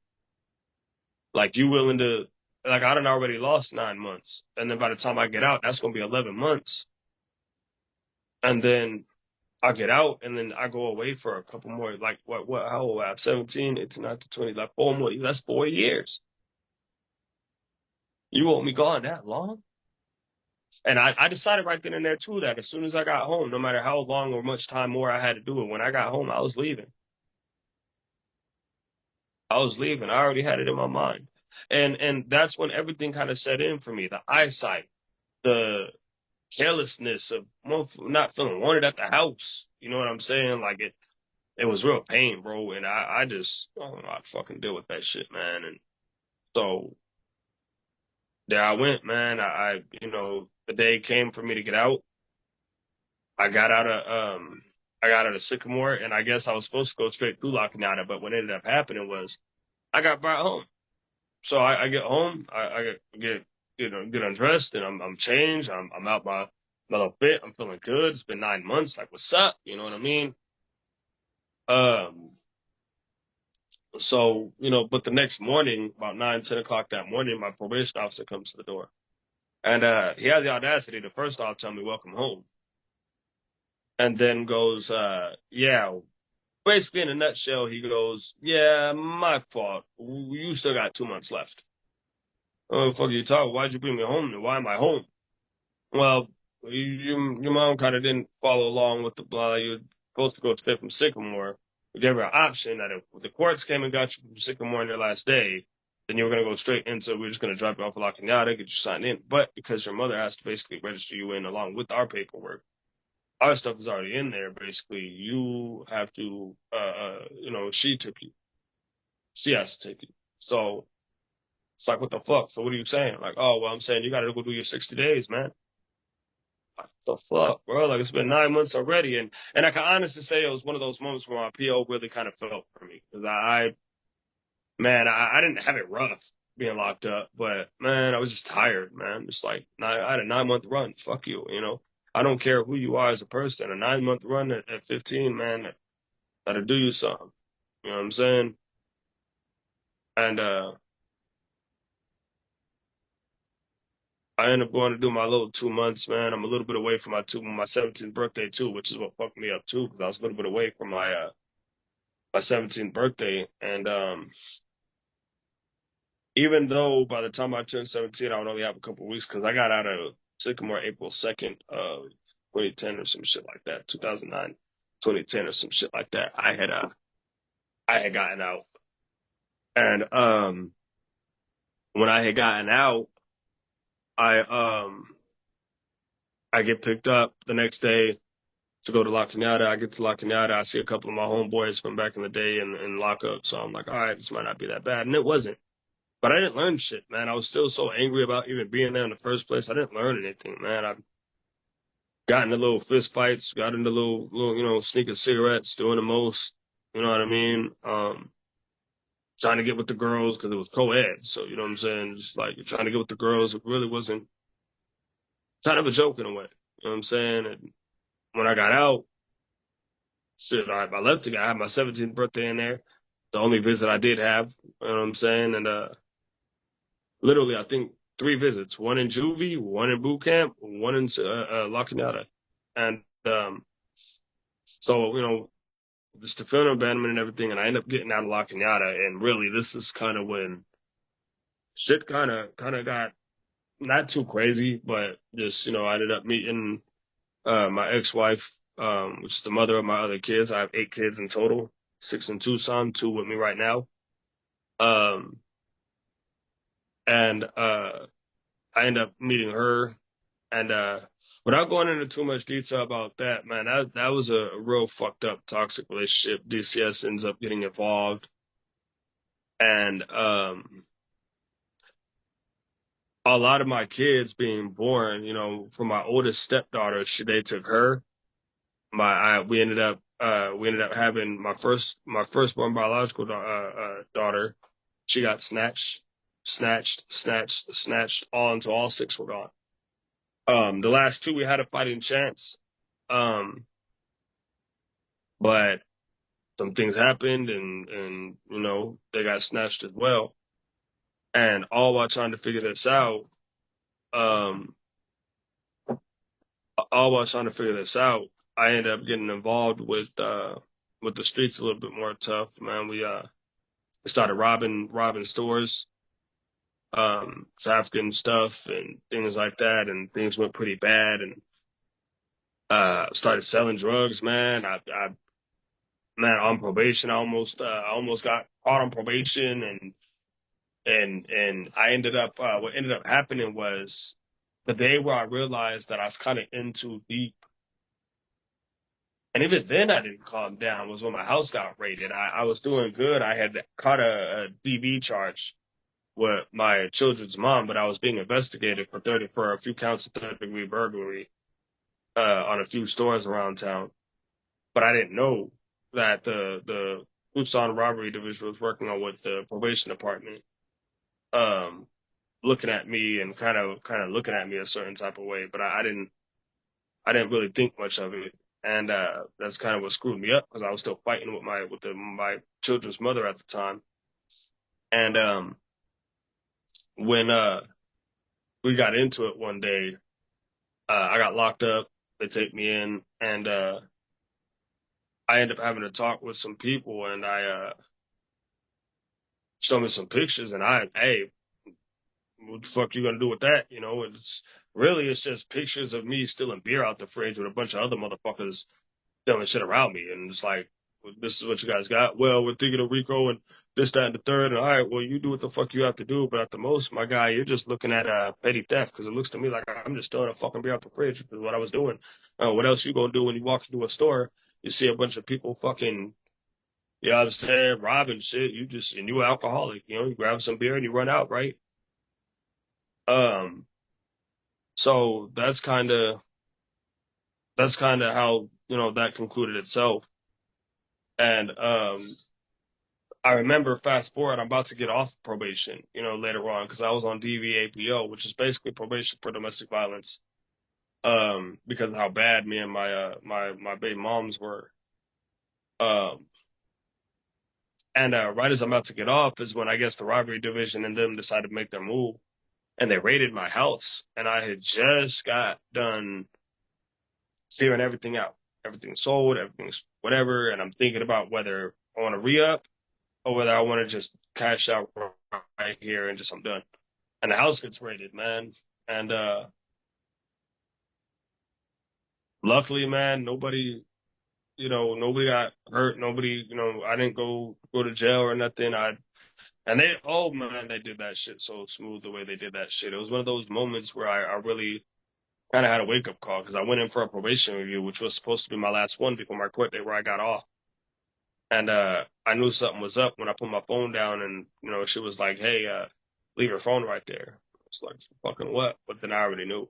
B: Like you willing to, like I done already lost 9 months, and then by the time I get out, that's gonna be 11 months, and then I get out, and then I go away for a couple more. Like what? How old am I? 17, 18, 19, 20, like 4 more. That's 4 years. You want me gone that long? And I decided right then and there too that as soon as I got home, no matter how long or much time more I had to do it, when I got home, I was leaving. I was leaving. I already had it in my mind. And that's when everything kind of set in for me. The eyesight, the carelessness of not feeling wanted at the house. You know what I'm saying? Like it was real pain, bro. And I just I don't know how to fucking deal with that shit, man. And so there I went, man. The day came for me to get out. I got out of I got out of Sycamore, and I guess I was supposed to go straight through La Cañada, but what ended up happening was I got brought home. So I get home, get undressed, and I'm changed. I'm out my little fit. I'm feeling good. It's been 9 months. Like, what's up? You know what I mean? Um, so but the next morning, about 9, 10 o'clock that morning, my probation officer comes to the door, and he has the audacity to first off tell me welcome home, and then goes, yeah. Basically, in a nutshell, he goes, yeah, my fault. You still got 2 months left. Oh, fuck you talking? Why'd you bring me home? And why am I home? Well, your mom kind of didn't follow along with the blah. You were supposed to go straight from Sycamore. We gave her an option that if the courts came and got you from Sycamore on your last day, then you were going to go straight into, we're just going to drop you off at La Cañada, get you signed in. But because your mother has to basically register you in along with our paperwork, our stuff is already in there. Basically, you have to, she took you. She has to take you. So it's like, what the fuck? So what are you saying? Like, oh, well, I'm saying you got to go do your 60 days, man. What the fuck, bro? Like it's been 9 months already, and I can honestly say it was one of those moments where my PO really kind of felt for me because man, I didn't have it rough being locked up, but man, I was just tired, man. Just like I had a 9 month run. Fuck you, you know. I don't care who you are as a person. A 9 month run at 15, man, that'll do you something. You know what I'm saying? And I ended up going to do my little 2 months, man. I'm a little bit away from my 17th birthday too, which is what fucked me up too, because I was a little bit away from my 17th birthday. And even though by the time I turned 17, I would only have a couple of weeks because I got out of Sycamore April 2nd of 2010 or some shit like that, 2009, 2010 or some shit like that. I had gotten out, and when I had gotten out, I I get picked up the next day to go to La Cañada. I get to La Cañada. I see a couple of my homeboys from back in the day in lockup. So I'm like, all right, this might not be that bad. And it wasn't. But I didn't learn shit, man. I was still so angry about even being there in the first place. I didn't learn anything, man. I got into little fist fights, got into little, sneaking cigarettes, doing the most. You know what I mean? Trying to get with the girls because it was co-ed. So, you know what I'm saying? Just like you're trying to get with the girls. It really wasn't kind of a joke in a way. You know what I'm saying? And when I got out, shit, I left to I had my 17th birthday in there. The only visit I did have, you know what I'm saying? And literally, I think 3 visits: one in juvie, one in boot camp, one in La Cañada. And so, just the film abandonment and everything. And I ended up getting out of La Cañada. And really, this is kind of when shit kind of got not too crazy, but just, I ended up meeting my ex-wife, which is the mother of my other kids. I have 8 kids in total, 6 in Tucson, 2 with me right now. Um, and I end up meeting her, and without going into too much detail about that, man, that was a real fucked up toxic relationship. DCS ends up getting involved, and a lot of my kids being born, from my oldest stepdaughter, they took her. We ended up having my firstborn biological daughter. She got snatched, all until all six were gone. The last two we had a fighting chance. Um, but some things happened and they got snatched as well. And all while trying to figure this out, um, I ended up getting involved with the streets a little bit more tough, man. We started robbing stores, trafficking stuff and things like that, and things went pretty bad. And started selling drugs, man. Man, on probation, I almost got caught on probation, and I ended up what ended up happening was the day where I realized that I was kind of in too deep. And even then, I didn't calm down. Was when my house got raided. I was doing good. I had caught a DV charge with my children's mom, but I was being investigated for a few counts of third-degree burglary on a few stores around town. But I didn't know that the Tucson robbery division was working on with the probation department, um, looking at me and kind of looking at me a certain type of way. But I didn't really think much of it. And that's kind of what screwed me up because I was still fighting with my children's mother at the time. And when we got into it one day, I got locked up. They take me in, and I ended up having to talk with some people, and I show me some pictures, and hey, what the fuck you gonna do with that? It's just pictures of me stealing beer out the fridge with a bunch of other motherfuckers stealing shit around me, and it's like, this is what you guys got. Well, we're thinking of RICO and this, that, and the third. And all right, well, you do what the fuck you have to do, but at the most, my guy, you're just looking at petty theft because it looks to me like I'm just stealing a fucking beer out the fridge, which is what I was doing. What else you gonna do when you walk into a store? You see a bunch of people fucking, you know what I'm saying, robbing shit. And you alcoholic, you grab some beer and you run out, right? Um, so that's kind of how, that concluded itself. And I remember fast forward, I'm about to get off probation, later on, because I was on DVAPO, which is basically probation for domestic violence, because of how bad me and my baby moms were. Um, and right as I'm about to get off is when I guess the robbery division and them decided to make their move, and they raided my house, and I had just got done clearing everything out, everything sold, everything's whatever, and I'm thinking about whether I want to re-up or whether I want to just cash out right here and just I'm done. And the house gets raided, man. And luckily, man, nobody got hurt. Nobody, I didn't go to jail or nothing. And oh man, they did that shit so smooth the way they did that shit. It was one of those moments where I really kind of had a wake up call because I went in for a probation review, which was supposed to be my last one before my court date where I got off. And I knew something was up when I put my phone down and, she was like, hey, leave your phone right there. It's like, fucking what? But then I already knew.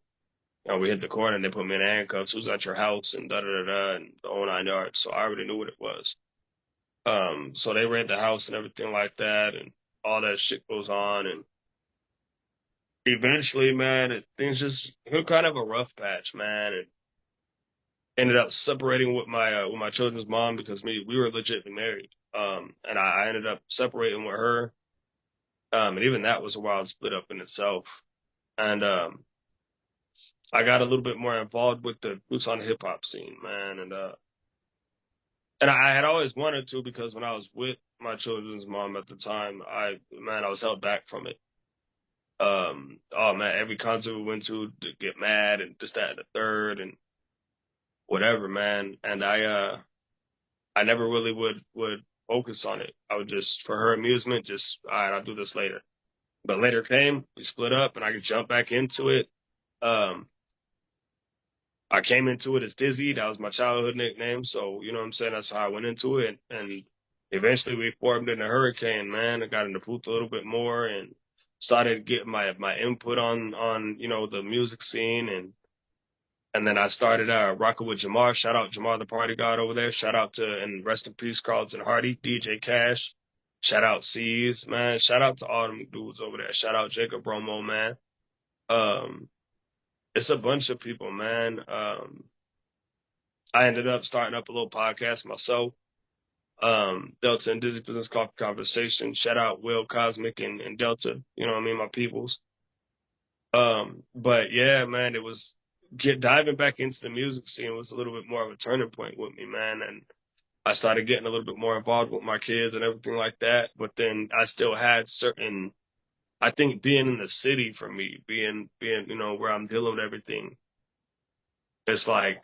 B: We hit the corner and they put me in handcuffs. Who's at your house and da da da da and the whole nine yards. So I already knew what it was. So they raid the house and everything like that, and all that shit goes on. And eventually, man, things just hit kind of a rough patch, man. And ended up separating with my children's mom because we were legitimately married. And I ended up separating with her. And even that was a wild split up in itself. And I got a little bit more involved with the Tucson hip hop scene, man. And I had always wanted to because when I was with my children's mom at the time, I was held back from it. Oh man, every concert we went to get mad and this, that, and the third and whatever, man. And I never really would focus on it. I would just, for her amusement, just, all right, I'll do this later. But later came, we split up and I could jump back into it. Um, I came into it as Dizzy. That was my childhood nickname. So, you know what I'm saying? That's how I went into it. And eventually we formed into HurriKane, man. I got into Booth a little bit more. And started getting my input on the music scene, and then I started rocking with Jamar. Shout out Jamar, the party god over there. Shout out to, and rest in peace, Carlton Hardy, DJ Cash. Shout out C's, man. Shout out to all them dudes over there. Shout out Jacob Romo, man. Um, it's a bunch of people, man. I ended up starting up a little podcast myself. Delta and Dizzy Business Coffee Conversation. Shout out Will Cosmic and Delta. You know what I mean? My peoples. But yeah, man, it was diving back into the music scene was a little bit more of a turning point with me, man. And I started getting a little bit more involved with my kids and everything like that. But then I still had certain, I think being in the city for me, being, where I'm dealing with everything, it's like,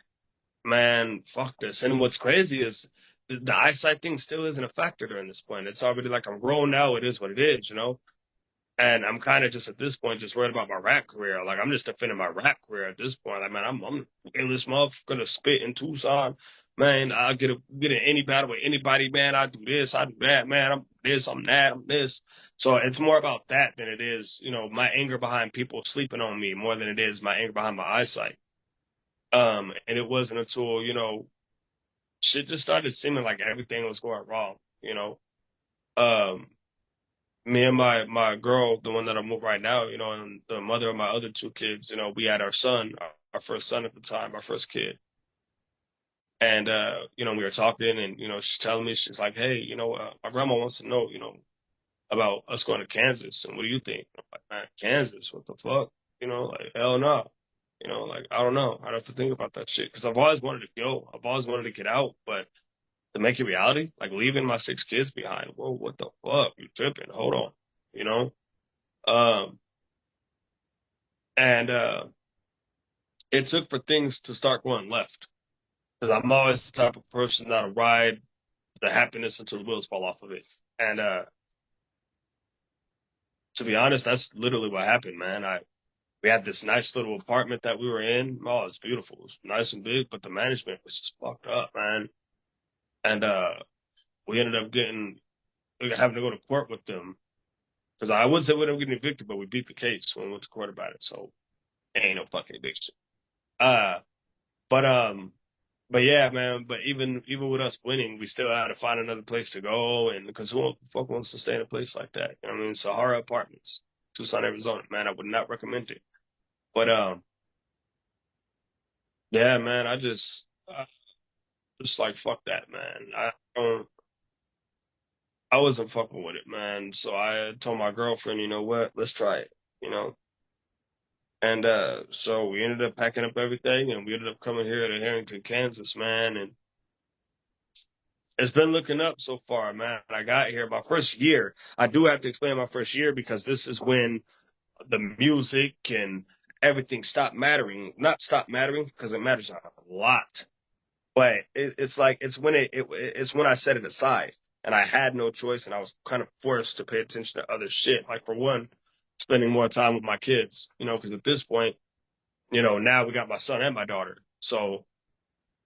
B: man, fuck this. And what's crazy is the eyesight thing still isn't a factor during this point. It's already like I'm grown now. It is what it is, you know? And I'm kind of just at this point just worried about my rap career. Like I'm just defending my rap career at this point. Like man, I'm this motherfucker to spit in Tucson. Man, I'll get in any battle with anybody, man. I do this, I do that, man. I'm this, I'm that, I'm this. So it's more about that than it is, my anger behind people sleeping on me more than it is my anger behind my eyesight. And it wasn't until, shit just started seeming like everything was going wrong, Um, Me and my girl, the one that I'm with right now, and the mother of my other two kids, we had our son, our first son at the time, our first kid. And we were talking and, she's telling me, she's like, hey, my grandma wants to know, about us going to Kansas and what do you think? I'm like, man, Kansas, what the fuck? Like hell no. Like I don't know. I'd have to think about that shit. Because I've always wanted to go. I've always wanted to get out, but to make it reality, like leaving my 6 kids behind. Whoa, what the fuck? You tripping? Hold on. You know? Um, and it took for things to start going left. Because I'm always the type of person that'll ride the happiness until the wheels fall off of it. And to be honest, that's literally what happened, man. We had this nice little apartment that we were in. Oh, it's beautiful. It was nice and big, but the management was just fucked up, man. And we ended up having to go to court with them. Because I would say we ended up getting evicted, but we beat the case when we went to court about it. So it ain't no fucking eviction. Uh, but but yeah, man. But even with us winning, we still had to find another place to go, and because who the fuck wants to stay in a place like that? You know what I mean, Sahara Apartments, Tucson, Arizona. Man, I would not recommend it. But yeah, man. I just like fuck that, man. I wasn't fucking with it, man. So I told my girlfriend, you know what? Let's try it. You know. And so we ended up packing up everything, and we ended up coming here to Harrington, Kansas, man. And it's been looking up so far, man. I got here my first year. I do have to explain my first year because this is when the music and everything stopped mattering. Not stopped mattering because it matters a lot, but it's like it's when I set it aside and I had no choice and I was kind of forced to pay attention to other shit. Like for one, spending more time with my kids, because at this point, now we got my son and my daughter, so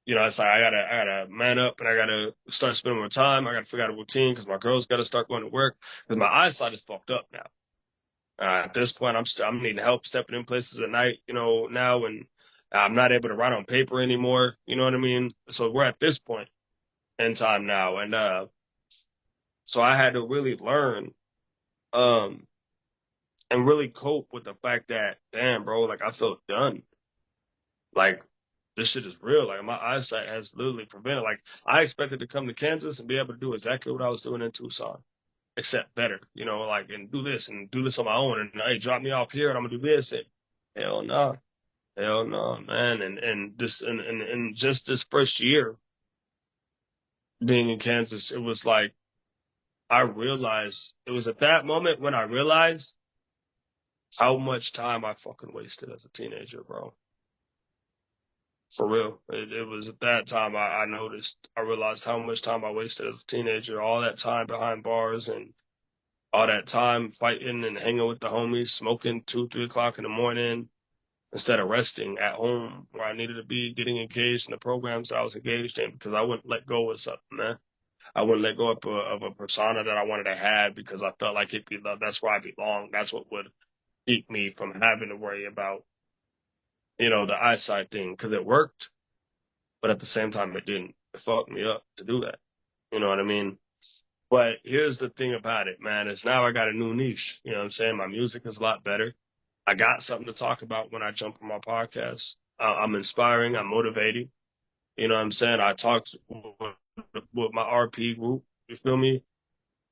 B: it's like I gotta man up and I gotta start spending more time. I gotta figure out a routine because my girl's gotta start going to work because my eyesight is fucked up now. At this point, I'm needing help stepping in places at night, now, and I'm not able to write on paper anymore. You know what I mean? So we're at this point in time now, and so I had to really learn, um, and really cope with the fact that, damn, bro, like I feel done. Like this shit is real. Like my eyesight has literally prevented. Like I expected to come to Kansas and be able to do exactly what I was doing in Tucson, except better. Like and do this on my own. And hey, drop me off here and I'm gonna do this. And hell no, man. And just this first year being in Kansas, it was like I realized it was at that moment when I realized how much time I fucking wasted as a teenager, bro. For real. It was at that time I noticed, I realized how much time I wasted as a teenager, all that time behind bars and all that time fighting and hanging with the homies, smoking 2, 3 o'clock in the morning instead of resting at home where I needed to be getting engaged in the programs that I was engaged in because I wouldn't let go of something, man. I wouldn't let go of a persona that I wanted to have because I felt like that's where I belong. That's what would keep me from having to worry about, the eyesight thing, because it worked, but at the same time it didn't. It fucked me up to do that. You know what I mean? But here's the thing about it, man, is now I got a new niche. You know what I'm saying? My music is a lot better. I got something to talk about when I jump on my podcast. I'm inspiring. I'm motivating. You know what I'm saying? I talked with my RP group. You feel me?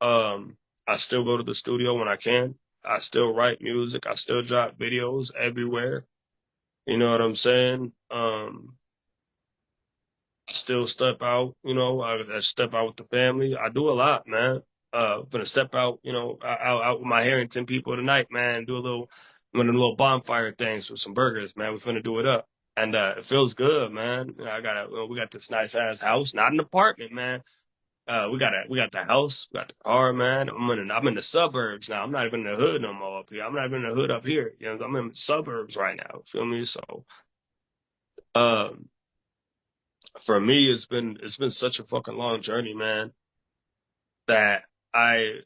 B: I still go to the studio when I can. I still write music. I still drop videos everywhere. You know what I'm saying? I still step out. I step out with the family. I do a lot, man. Gonna step out. Out with my Harrington people tonight, man. Do a little, one of the little bonfire things with some burgers, man. We're finna do it up, and it feels good, man. We got this nice ass house, not an apartment, man. We got the house, we got the car, man. I'm in the suburbs now. I'm not even in the hood no more up here. I'm not even in the hood up here. I'm in the suburbs right now. Feel me? So, um, for me, it's been such a fucking long journey, man, that I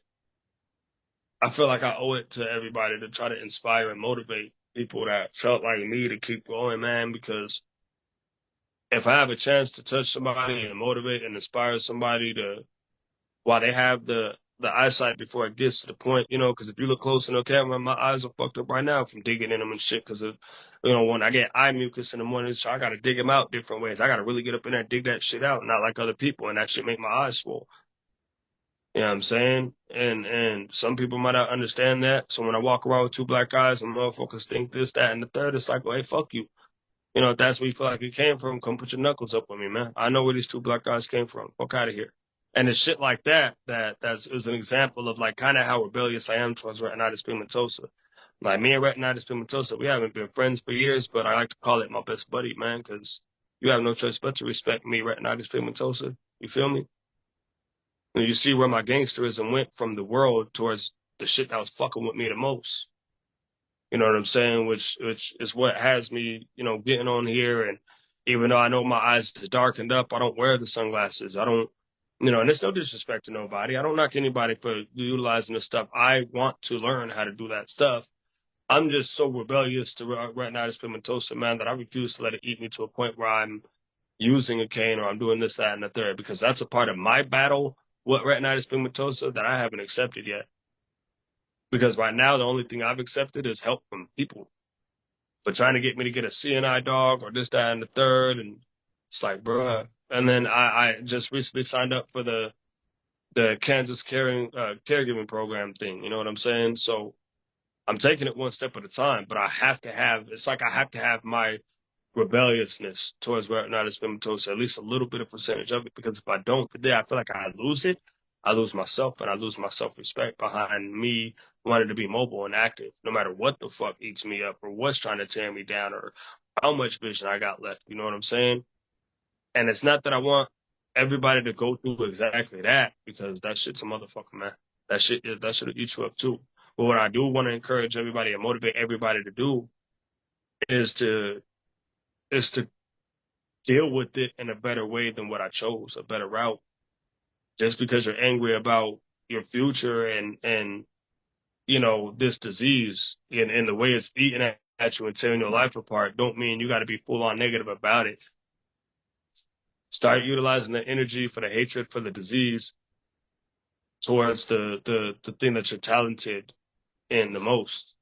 B: I feel like I owe it to everybody to try to inspire and motivate people that felt like me to keep going, man, because if I have a chance to touch somebody and motivate and inspire somebody to while they have the eyesight before it gets to the point, because if you look close in the camera, my eyes are fucked up right now from digging in them and shit. Because of, when I get eye mucus in the morning, so I got to dig them out different ways. I got to really get up in there and dig that shit out, not like other people, and that shit make my eyes swell. You know what I'm saying? And some people might not understand that. So when I walk around with two black eyes and motherfuckers think this, that, and the third, it's like, well, hey, fuck you. If that's where you feel like you came from, come put your knuckles up on me, man. I know where these two black guys came from. Fuck out of here. And it's shit like that is an example of like kind of how rebellious I am towards retinitis pigmentosa. Like me and retinitis pigmentosa, we haven't been friends for years, but I like to call it my best buddy, man, because you have no choice but to respect me, retinitis pigmentosa. You feel me? And you see where my gangsterism went from the world towards the shit that was fucking with me the most. You know what I'm saying? Which is what has me, getting on here. And even though I know my eyes is darkened up, I don't wear the sunglasses. I don't, and it's no disrespect to nobody. I don't knock anybody for utilizing the stuff. I want to learn how to do that stuff. I'm just so rebellious to retinitis pigmentosa, man, that I refuse to let it eat me to a point where I'm using a cane or I'm doing this, that, and the third, because that's a part of my battle with retinitis pigmentosa that I haven't accepted yet. Because right now, the only thing I've accepted is help from people. But trying to get me to get a CNI dog or this, that, and the third, and it's like, bruh. And then I just recently signed up for the Kansas caregiving program thing. You know what I'm saying? So I'm taking it one step at a time, but it's like I have to have my rebelliousness towards retinitis pigmentosa, at least a little bit of percentage of it, because if I don't today, I feel like I lose it. I lose myself and I lose my self-respect behind me wanting to be mobile and active, no matter what the fuck eats me up or what's trying to tear me down or how much vision I got left. You know what I'm saying? And it's not that I want everybody to go through exactly that, because that shit's a motherfucker, man. That shit eat you up too. But what I do want to encourage everybody and motivate everybody to do is to is to deal with it in a better way than what I chose, a better route. Just because you're angry about your future and this disease and the way it's eating at you and tearing your life apart, don't mean you got to be full on negative about it. Start utilizing the energy for the hatred for the disease towards the thing that you're talented in the most.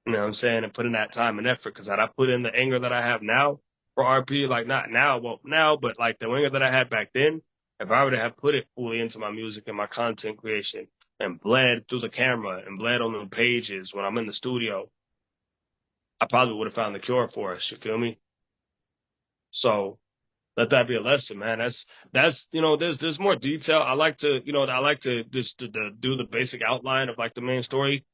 B: You know what I'm saying? And put in that time and effort, because had I put in the anger that I have now for RP, like not now, well now, but like the anger that I had back then, if I would have put it fully into my music and my content creation and bled through the camera and bled on the pages when I'm in the studio, I probably would have found the cure for us. You feel me? So let that be a lesson, man. That's there's more detail. I like to just to do the basic outline of like the main story.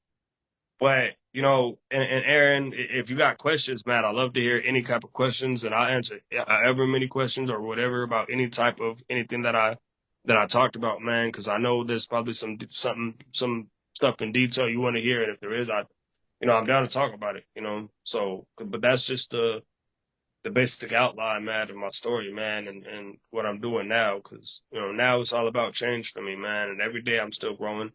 B: But, and Aaron, if you got questions, man, I love to hear any type of questions, and I'll answer however many questions or whatever about any type of anything that I talked about, man, because I know there's probably some stuff in detail you want to hear, and if there is, I'm down to talk about it, So, but that's just the basic outline, man, of my story, man, and what I'm doing now. Because now it's all about change for me, man. And every day I'm still growing.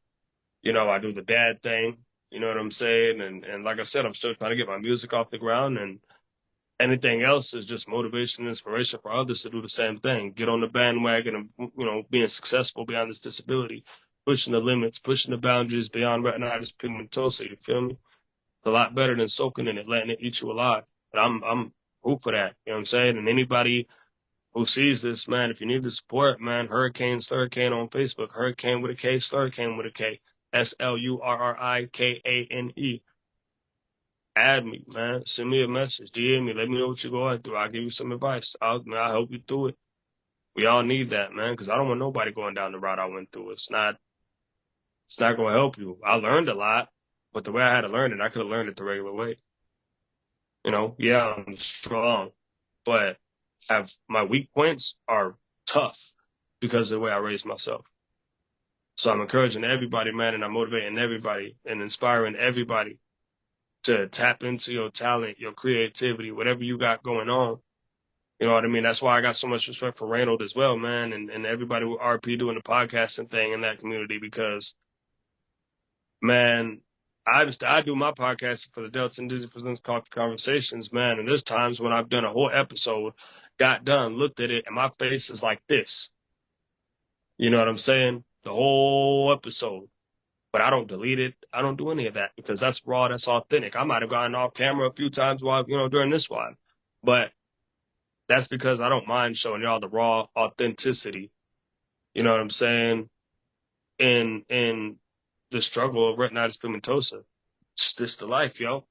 B: I do the dad thing. You know what I'm saying? And like I said, I'm still trying to get my music off the ground, and anything else is just motivation and inspiration for others to do the same thing. Get on the bandwagon of, being successful beyond this disability, pushing the limits, pushing the boundaries beyond retinitis pigmentosa. You feel me? It's a lot better than soaking in it, letting it eat you alive. But I'm hope for that. You know what I'm saying? And anybody who sees this, man, if you need the support, man, HurriKane, Slurrikane on Facebook, HurriKane with a K, Slurrikane with a K, Slurrikane. Add me, man. Send me a message, DM me, let me know what you're going through. I'll give you some advice. I'll help you through it. We all need that, man, because I don't want nobody going down the route I went through. It's not going to help you. I learned a lot, but the way I had to learn it, I could have learned it the regular way. Yeah, I'm strong, but my weak points are tough because of the way I raised myself. So I'm encouraging everybody, man, and I'm motivating everybody and inspiring everybody to tap into your talent, your creativity, whatever you got going on. You know what I mean? That's why I got so much respect for Reynold as well, man, and everybody with RP doing the podcasting thing in that community because, man, I do my podcasting for the Delta and Disney Presents Coffee Conversations, man, and there's times when I've done a whole episode, got done, looked at it, and my face is like this. You know what I'm saying? The whole episode. But I don't delete it. I don't do any of that because that's raw, that's authentic. I might have gotten off camera a few times while, during this one. But that's because I don't mind showing y'all the raw authenticity. You know what I'm saying? In the struggle of retinitis pigmentosa. It's just the life, yo.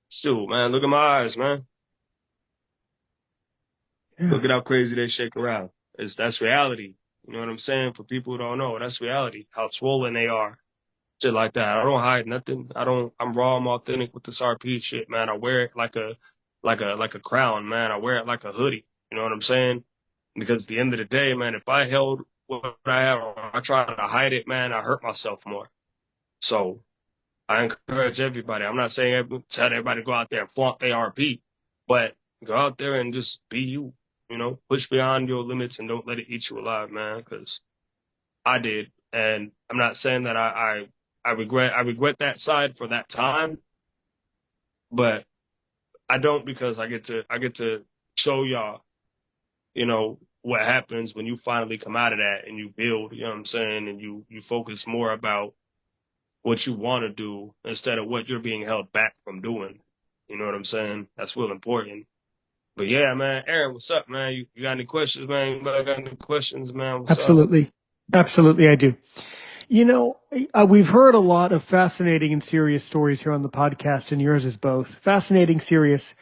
B: Shoot, man, look at my eyes, man.
A: Yeah.
B: Look at how crazy they shake around. That's reality. You know what I'm saying? For people who don't know, that's reality. How swollen they are. Shit like that. I don't hide nothing. I'm raw, I'm authentic with this RP shit, man. I wear it like a crown, man. I wear it like a hoodie. You know what I'm saying? Because at the end of the day, man, if I held what I have or I try to hide it, man, I hurt myself more. So I encourage everybody. I'm not saying tell everybody to go out there and flaunt their RP, but go out there and just be you. Push beyond your limits and don't let it eat you alive, man. Because I did, and I'm not saying that I regret that side for that time, but I don't because I get to show y'all, what happens when you finally come out of that and you build, you know what I'm saying, and you focus more about what you want to do instead of what you're being held back from doing. You know what I'm saying? That's real important. But yeah, man, Aaron, what's up, man? You got any questions, man? Anybody got any questions, man? What's up?
A: Absolutely, I do. We've heard a lot of fascinating and serious stories here on the podcast, and yours is both fascinating, serious.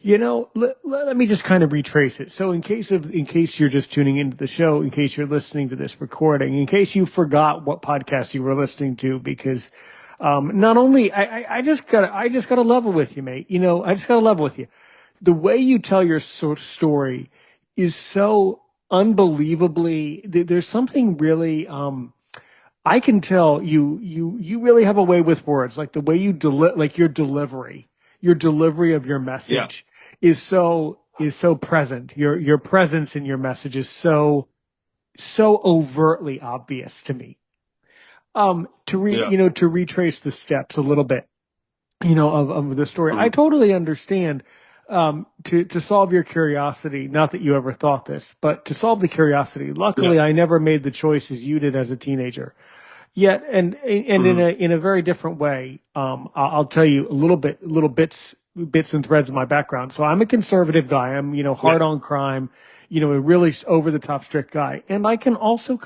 A: Let me just kind of retrace it. So in case you're just tuning into the show, in case you're listening to this recording, in case you forgot what podcast you were listening to, because not only I just gotta level with you, mate. I just gotta level with you. The way you tell your story is so unbelievably. There's something really. I can tell you really have a way with words, like the way you like your delivery of your message is so present. Your presence in your message is so overtly obvious to me. To retrace the steps a little bit, of the story. I totally understand. To solve your curiosity, not that you ever thought this, but to solve the curiosity. Luckily, I never made the choices you did as a teenager. Yet, and in a very different way, I'll tell you little bits and threads of my background. So I'm a conservative guy. I'm, hard on crime, a really over the top strict guy. And I can also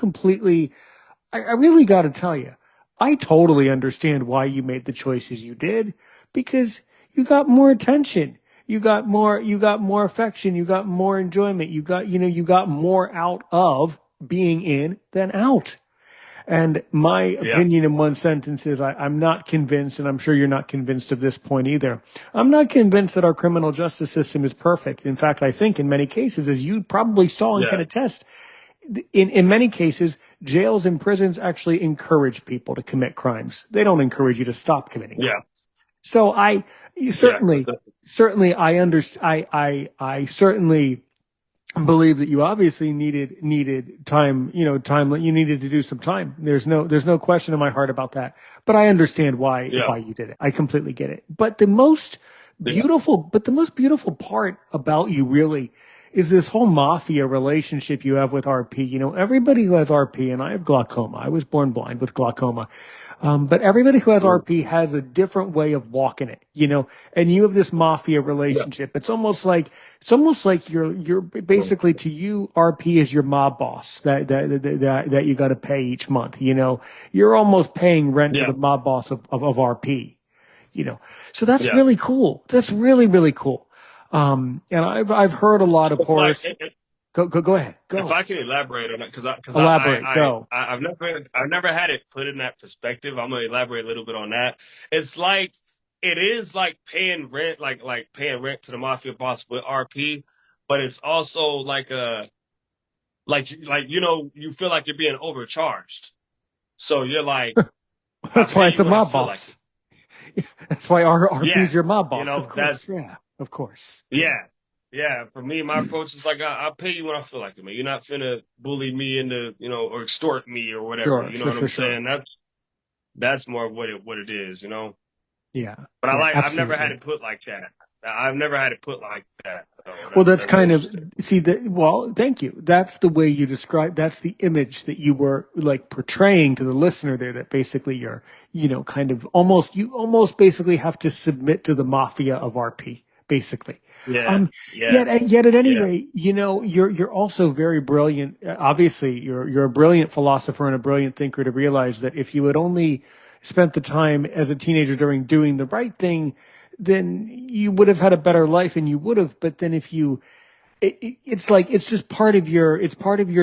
A: I really got to tell you, I totally understand why you made the choices you did, because you got more attention. You got more affection. You got more enjoyment. You got more out of being in than out. And my opinion in one sentence is I'm not convinced, and I'm sure you're not convinced of this point either. I'm not convinced that our criminal justice system is perfect. In fact, I think in many cases, as you probably saw and can attest, in many cases, jails and prisons actually encourage people to commit crimes. They don't encourage you to stop committing crimes. So I
B: Yeah.
A: certainly I understand. I certainly believe that you obviously needed time, time, you needed to do some time. There's no question in my heart about that. But I understand
B: Yeah.
A: why you did it. I completely get it. But the most beautiful part about you really is this whole mafia relationship you have with RP. Everybody who has RP, and I have glaucoma. I was born blind with glaucoma. But everybody who has
B: Mm.
A: RP has a different way of walking it, and you have this mafia
B: Yeah.
A: relationship. It's almost like you're
B: Mm.
A: basically, to you, RP is your mob boss that you got to pay each month. You're almost paying rent to
B: Yeah.
A: the mob boss of RP, you know. So that's
B: Yeah.
A: really cool. That's really, really cool. And I've heard a lot of
B: It's like,
A: horror. Go ahead.
B: if
A: Go.
B: I can elaborate on that, because
A: Elaborate. Go.
B: I've never had it put in that perspective. I'm gonna elaborate a little bit on that. It's like it is like paying rent, like paying rent to the mafia boss with RP, but it's also like you feel like you're being overcharged. So you're like, I
A: That's why
B: pay
A: it's
B: you
A: a
B: when I
A: mob
B: feel like
A: boss.
B: it.
A: That's why RP's
B: Yeah,
A: your mob
B: you
A: boss, of
B: know that.
A: course. Yeah, of course. Yeah.
B: Yeah. Yeah, for me, my approach is like I'll pay you when I feel like it, man. You're not finna bully me into, or extort me or whatever.
A: Sure,
B: You know
A: sure,
B: what
A: sure,
B: I'm
A: sure.
B: saying? That's more of what it is.
A: Yeah,
B: But
A: yeah,
B: I've never had
A: absolutely.
B: it put like that. I've never had it put like that. So
A: Well,
B: that's
A: that's
B: that's
A: kind of,
B: interesting.
A: well, thank you. That's the way you describe, that's the image that you were like portraying to the listener there, that basically you're, kind of you almost basically have to submit to the mafia of RP, basically.
B: Yeah,
A: Um,
B: yeah,
A: yet at any
B: yeah,
A: rate, you're also very brilliant. Obviously, you're a brilliant philosopher and a brilliant thinker to realize that if you had only spent the time as a teenager during doing the right thing, then you would have had a better life, and you would have. But then if you, it's like, it's just part of your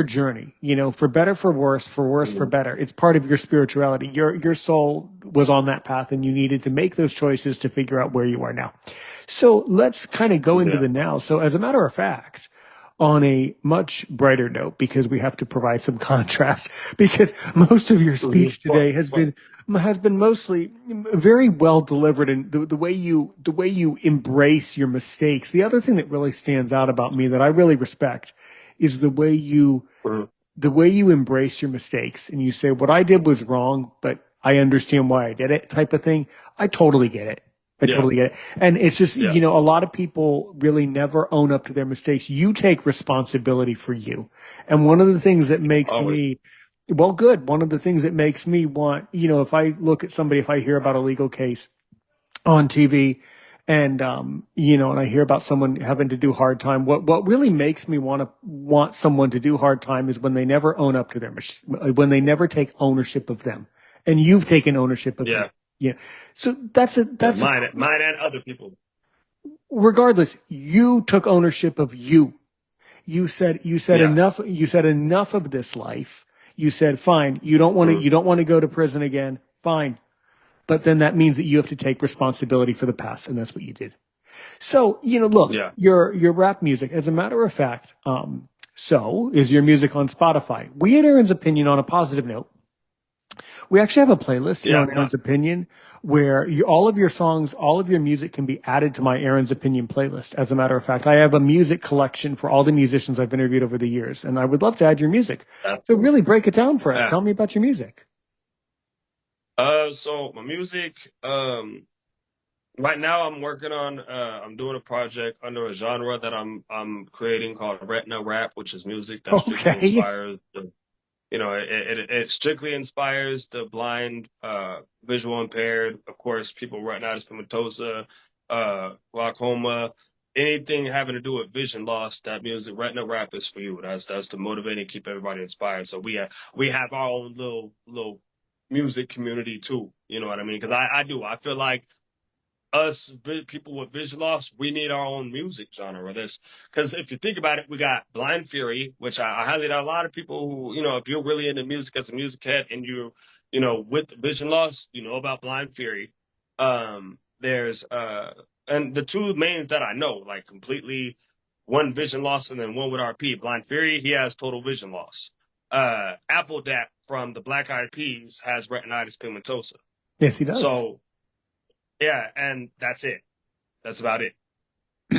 A: journey, for better, for worse, for
B: mhm,
A: better. It's part of your spirituality. Your soul was on that path, and you needed to make those choices to figure out where you are now. So let's kind of go into
B: yeah.
A: the now. So as a matter of fact, on a much brighter note, because we have to provide some contrast, because most of your
B: Mhm.
A: speech today has been mostly very well delivered, and the way you embrace your mistakes. The other thing that really stands out about me that I really respect is
B: Mhm.
A: the way you embrace your mistakes, and you say, what I did was wrong, but I understand why I did it, type of thing. I totally get it. I
B: Yeah,
A: totally get it. And it's just,
B: yeah.
A: a lot of people really never own up to their mistakes. You take responsibility for you. And one of the things that makes
B: Always.
A: me, well, good. One of the things that makes me want, if I look at somebody, if I hear about a legal case on TV, and and I hear about someone having to do hard time. What really makes me want someone to do hard time is when they never own up to when they never take ownership of them, and you've taken ownership of you.
B: Yeah,
A: Yeah. So that's a
B: yeah.
A: that's a
B: Mine and other people.
A: regardless. You took ownership of you. You said
B: Yeah.
A: enough. You said enough of this life. You said, fine. You don't want to.
B: Mhm.
A: You don't want to go to prison again. Fine. But then that means that you have to take responsibility for the past, and that's what you did. So, look,
B: Yeah.
A: your rap music, as a matter of fact, so is your music on Spotify. We at Aaron's Opinion, on a positive note, we actually have a playlist here
B: Yeah.
A: on Aaron's Opinion where all of your songs, all of your music can be added to my Aaron's Opinion playlist. As a matter of fact, I have a music collection for all the musicians I've interviewed over the years, and I would love to add your music.
B: That's
A: So
B: cool.
A: really break it down for us.
B: Yeah.
A: Tell me about your music.
B: So my music, right now I'm doing a project under a genre that I'm creating called Retina Rap, which is music that strictly
A: Okay.
B: inspires it strictly inspires the blind, visual impaired, of course, people retinitis pigmentosa, glaucoma, anything having to do with vision loss. That music, Retina Rap, is for you. That's to motivate and keep everybody inspired. So we have our own little music community too. You know what I mean? Because I feel like us people with vision loss, we need our own music genre. This because if you think about it, we got Blind Fury, which I highly doubt a lot of people who, if you're really into music as a music head and with vision loss, you know about Blind Fury. There's and the two mains that I know, like completely, one vision loss and then one with RP. Blind Fury, he has total vision loss. Applejack from the Black Eyed Peas has retinitis pigmentosa.
A: Yes, he does.
B: So Yeah, and that's it. That's about it.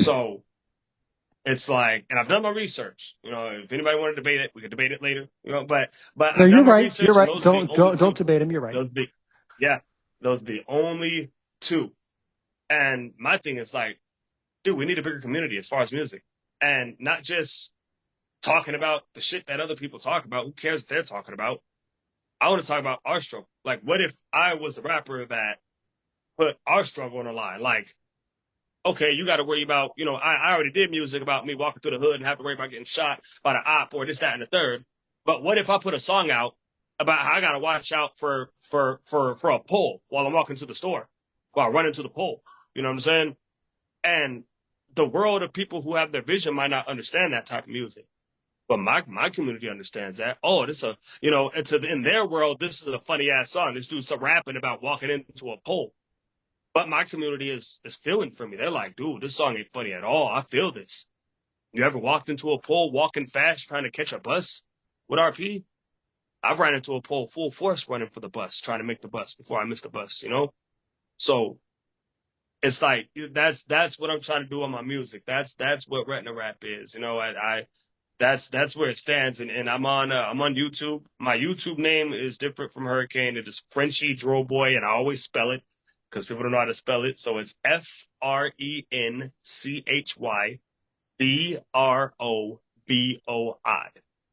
B: So it's like, and I've done my research. You know, if anybody want to debate it, we could debate it later. You know, but
A: No,
B: I've
A: you're
B: done my
A: right. You're
B: research, and
A: right.
B: those are the only
A: Don't
B: two.
A: debate him. You're right.
B: Those be, yeah, those are the only two. And my thing is like, dude, we need a bigger community as far as music, and not just talking about the shit that other people talk about. Who cares what they're talking about? I want to talk about our struggle. Like, what if I was the rapper that put our struggle on the line? Like, okay, you got to worry about, you know, I already did music about me walking through the hood and have to worry about getting shot by the op or this, that, and the third. But what if I put a song out about how I got to watch out for a pole while I'm walking to the store, while I run into the pole? You know what I'm saying? And the world of people who have their vision might not understand that type of music. But my community understands that. Oh, this a, you know, in their world, this is a funny ass song. This dude's rapping about walking into a pole. But my community is feeling for me. They're like, dude, this song ain't funny at all. I feel this. You ever walked into a pole walking fast trying to catch a bus with RP? I've ran into a pole full force running for the bus, trying to make the bus before I missed the bus, you know? So it's like that's what I'm trying to do on my music. That's what Retina Rap is. You know, I that's where it stands. And I'm on YouTube. My YouTube name is different from HurriKane. It is Frenchy Droboi, and I always spell it because people don't know how to spell it. So it's FRENCHYBROBOI.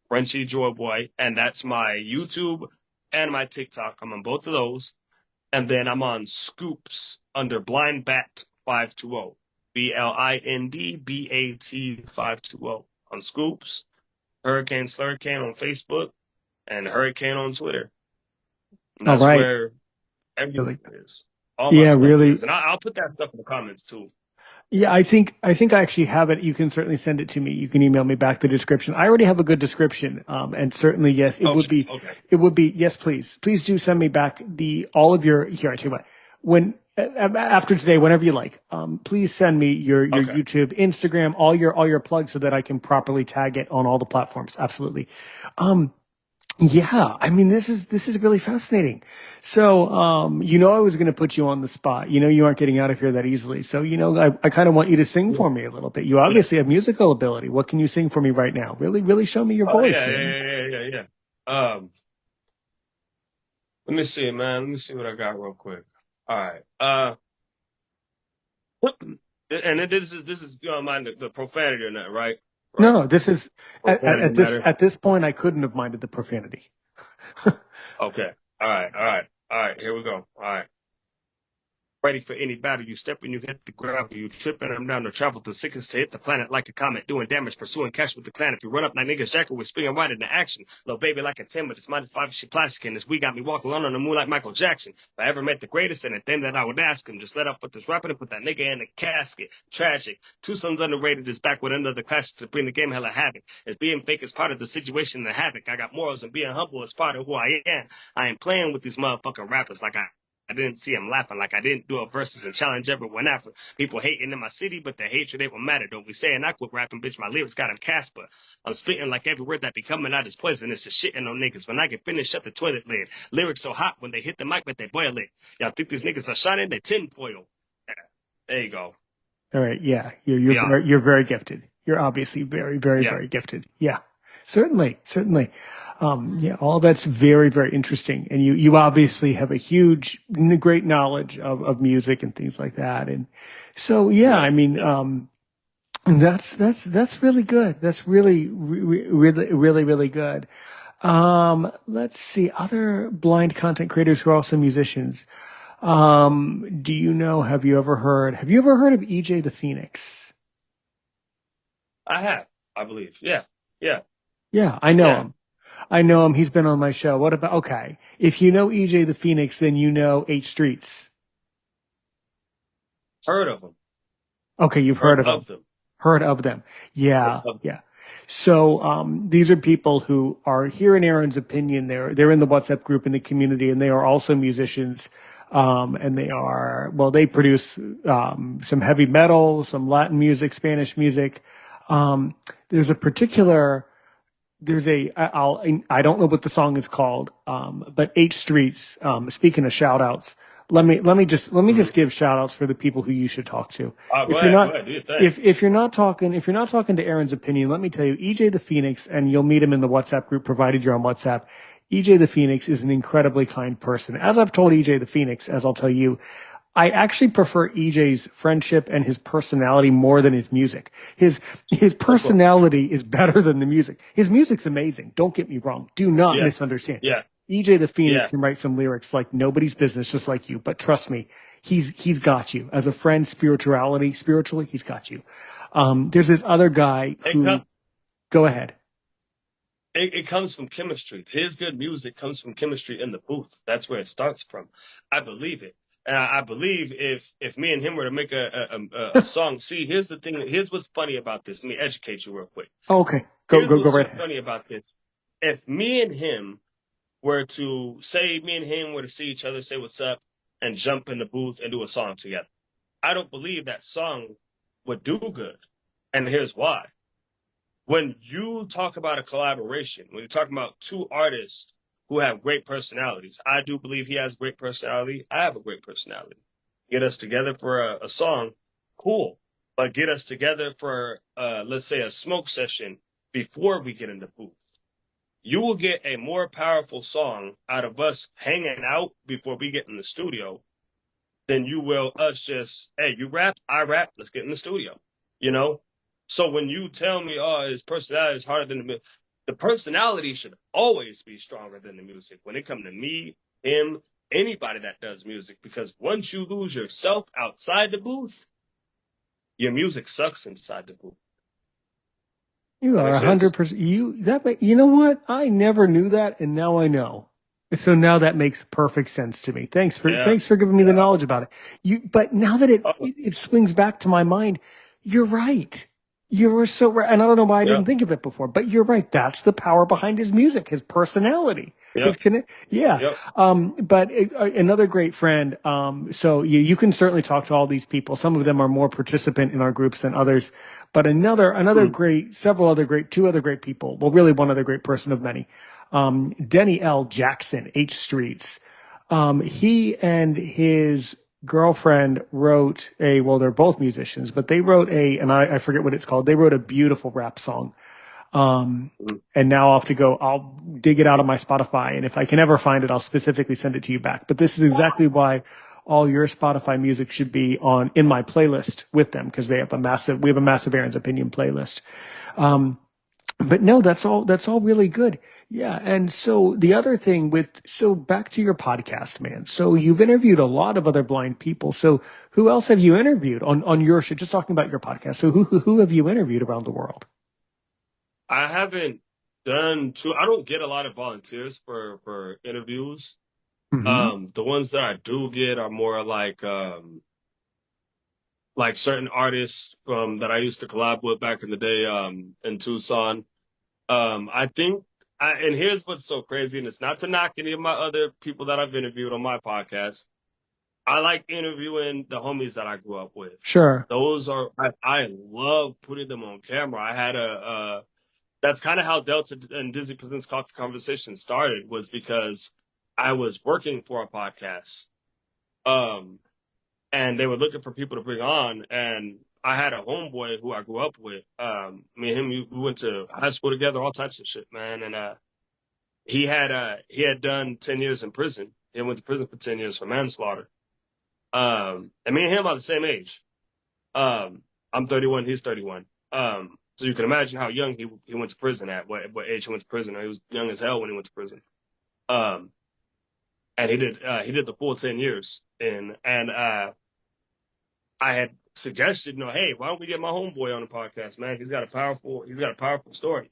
B: Frenchy Droboi, and that's my YouTube and my TikTok. I'm on both of those. And then I'm on Scoopz under Blind Bat 520. BLINDBAT 520 on Scoopz. HurriKane Slurrikane on Facebook, and HurriKane on Twitter. And
A: All
B: that's
A: right.
B: where everything
A: Really.
B: is. All my
A: Yeah,
B: stuff
A: really.
B: is. And I'll put that stuff in the comments too.
A: Yeah, I think I actually have it. You can certainly send it to me. You can email me back the description. I already have a good description. And certainly, yes,
B: Okay, okay.
A: it would be, yes, please. Please do send me back all of your, here, I tell you what, when, after today, whenever you like, please send me your
B: Okay.
A: YouTube, Instagram, all your plugs so that I can properly tag it on all the platforms. Absolutely. Yeah, I mean, this is really fascinating. So, I was going to put you on the spot. You aren't getting out of here that easily. So, I kind of want you to sing
B: Yeah.
A: for me a little bit. You
B: Yeah.
A: obviously have musical ability. What can you sing for me right now? Really, really show me your
B: Oh
A: voice,
B: yeah,
A: man.
B: yeah. Let me see, man. Let me see what I got real quick. All right. And this is you don't mind the profanity or not, right?
A: No,
B: Right.
A: no, this is
B: Profanity matter.
A: at this point, I couldn't have minded the profanity.
B: Okay. All right. All right. All right. Here we go. All right. Ready for any battle. You step and you hit the gravel. You tripping, I'm down to travel the sickest to hit the planet like a comet, doing damage, pursuing cash with the clan. If you run up like niggas jacket, we're spinning right into action. Little baby like a 10, but it's minus 5 shit plastic. And this we got me walking alone on the moon like Michael Jackson. If I ever met the greatest, and the thing that I would ask him, just let up with this rapping and put that nigga in the casket. Tragic. Tucson's underrated is back with another classic to bring the game hella havoc. As being fake is part of the situation and the havoc. I got morals and being humble is part of who I am. I ain't playing with these motherfucking rappers like I didn't see him laughing, like I didn't do a versus and challenge everyone after. People hating in my city, but the hatred ain't what matter. Don't be saying I quit rapping, bitch. My lyrics got him Casper. I'm spitting like every word that be coming out is poisonous. It's shitting on niggas. When I get finished, shut the toilet lid. Lyrics so hot when they hit the mic, but they boil it. Y'all think these niggas are shining? They tinfoil. Yeah, there you go.
A: All right. Yeah.
B: Yeah,
A: You're very gifted. You're obviously very, very,
B: yeah,
A: very gifted. Yeah. Certainly. Certainly. Yeah. All that's very, very interesting. And you obviously have a great knowledge of music and things like that. And so, yeah,
B: yeah,
A: I mean,
B: yeah.
A: that's really good. That's really, really, really good. Let's see. Other blind content creators who are also musicians. Have you ever heard of EJ the Phoenix?
B: I have, I believe. Yeah, yeah,
A: Yeah, I know
B: yeah.
A: him. I know him. He's been on my show. What about, okay. If you know EJ the Phoenix, then you know H Streets.
B: Heard of them.
A: Okay, you've heard
B: Heard
A: of
B: of
A: them.
B: them.
A: Heard of them.
B: Heard
A: Yeah,
B: of them.
A: yeah. So these are people who are here in Aaron's opinion. They're in the WhatsApp group in the community, and they are also musicians. And they produce some heavy metal, some Latin music, Spanish music. Um, there's a particular there's a I don't know what the song is called, but H Streets. Speaking of shout outs, let me just give shout outs for the people who you should talk to.
B: Go
A: If you're
B: ahead,
A: not
B: do your thing.
A: if you're not talking to Aaron's opinion, let me tell you, EJ the Phoenix, and you'll meet him in the WhatsApp group provided you're on WhatsApp. EJ the Phoenix is an incredibly kind person. As I've told EJ the Phoenix, as I'll tell you, I actually prefer EJ's friendship and his personality more than his music. His personality is better than the music. His music's amazing. Don't get me wrong. Do not
B: Yeah,
A: misunderstand.
B: yeah,
A: EJ the Phoenix
B: yeah.
A: can write some lyrics like nobody's business, just like you. But trust me, he's got you as a friend. Spiritually, he's got you. There's this other guy
B: It,
A: who.
B: com-
A: Go ahead.
B: it comes from chemistry. His good music comes from chemistry in the booth. That's where it starts from. I believe it. And I believe if me and him were to make a song, see, here's the thing. Here's what's funny about this. Let me educate you real quick.
A: Oh, okay, go
B: Here's
A: go go
B: what's
A: right
B: so
A: ahead.
B: funny about this. If me and him were to say, me and him were to see each other, say what's up, and jump in the booth and do a song together, I don't believe that song would do good. And here's why. When you talk about a collaboration, when you're talking about two artists who have great personalities, I do believe he has great personality. I have a great personality. Get us together for a song, cool. But get us together for, let's say, a smoke session before we get in the booth. You will get a more powerful song out of us hanging out before we get in the studio than you will us just, hey, you rap, I rap, let's get in the studio. You know? So when you tell me, oh, his personality is harder than the personality should always be stronger than the music. When it comes to me, him, anybody that does music, because once you lose yourself outside the booth, your music sucks inside the booth.
A: You
B: That
A: are
B: makes sense?
A: 100%. You know what? I never knew that, and now I know. So now that makes perfect sense to me. Thanks for
B: Yeah.
A: thanks for giving me the knowledge about it. But now that it,
B: Oh,
A: it it swings back to my mind, you're right. You were so right, and I don't know why I
B: yeah.
A: didn't think of it before. But you're right. That's the power behind his music, his personality, his
B: Yep.
A: connect. Yeah.
B: Yep.
A: But another great friend. So you can certainly talk to all these people. Some of them are more participant in our groups than others. But another
B: Mm.
A: great, two other great people. Well, really one other great person of many. Denny L. Jackson, H Streets. He and his girlfriend wrote well, they're both musicians, but they wrote and I forget what it's called. They wrote a beautiful rap song.
B: Mm.
A: And now I'll dig it out of my Spotify. And if I can ever find it, I'll specifically send it to you back. But this is exactly why all your Spotify music should be in my playlist with them, because we have a massive Aaron's Opinion playlist. But no, that's all really good. Yeah. And so the other thing so back to your podcast, man. So you've interviewed a lot of other blind people. So who else have you interviewed on your show? Just talking about your podcast. So who have you interviewed around the world?
B: I haven't done I don't get a lot of volunteers for interviews.
A: Hmm.
B: The ones that I do get are more like certain artists that I used to collab with back in the day in Tucson. I think and here's what's so crazy, and it's not to knock any of my other people that I've interviewed on my podcast. I like interviewing the homies that I grew up with.
A: Sure.
B: Those are I love putting them on camera. I had that's kind of how Delta and Disney Presents Coffee Conversation started, was because I was working for a podcast. Um, and they were looking for people to bring on, and I had a homeboy who I grew up with. Me and him, we went to high school together, all types of shit, man. And he had done 10 years in prison. He went to prison for 10 years for manslaughter. And me and him are the same age. I'm 31, he's 31. So you can imagine how young he went to prison at, what age he went to prison. He was young as hell when he went to prison. Um, and he did the full 10 years. And I had suggested, hey, why don't we get my homeboy on the podcast, man? He's got a powerful story.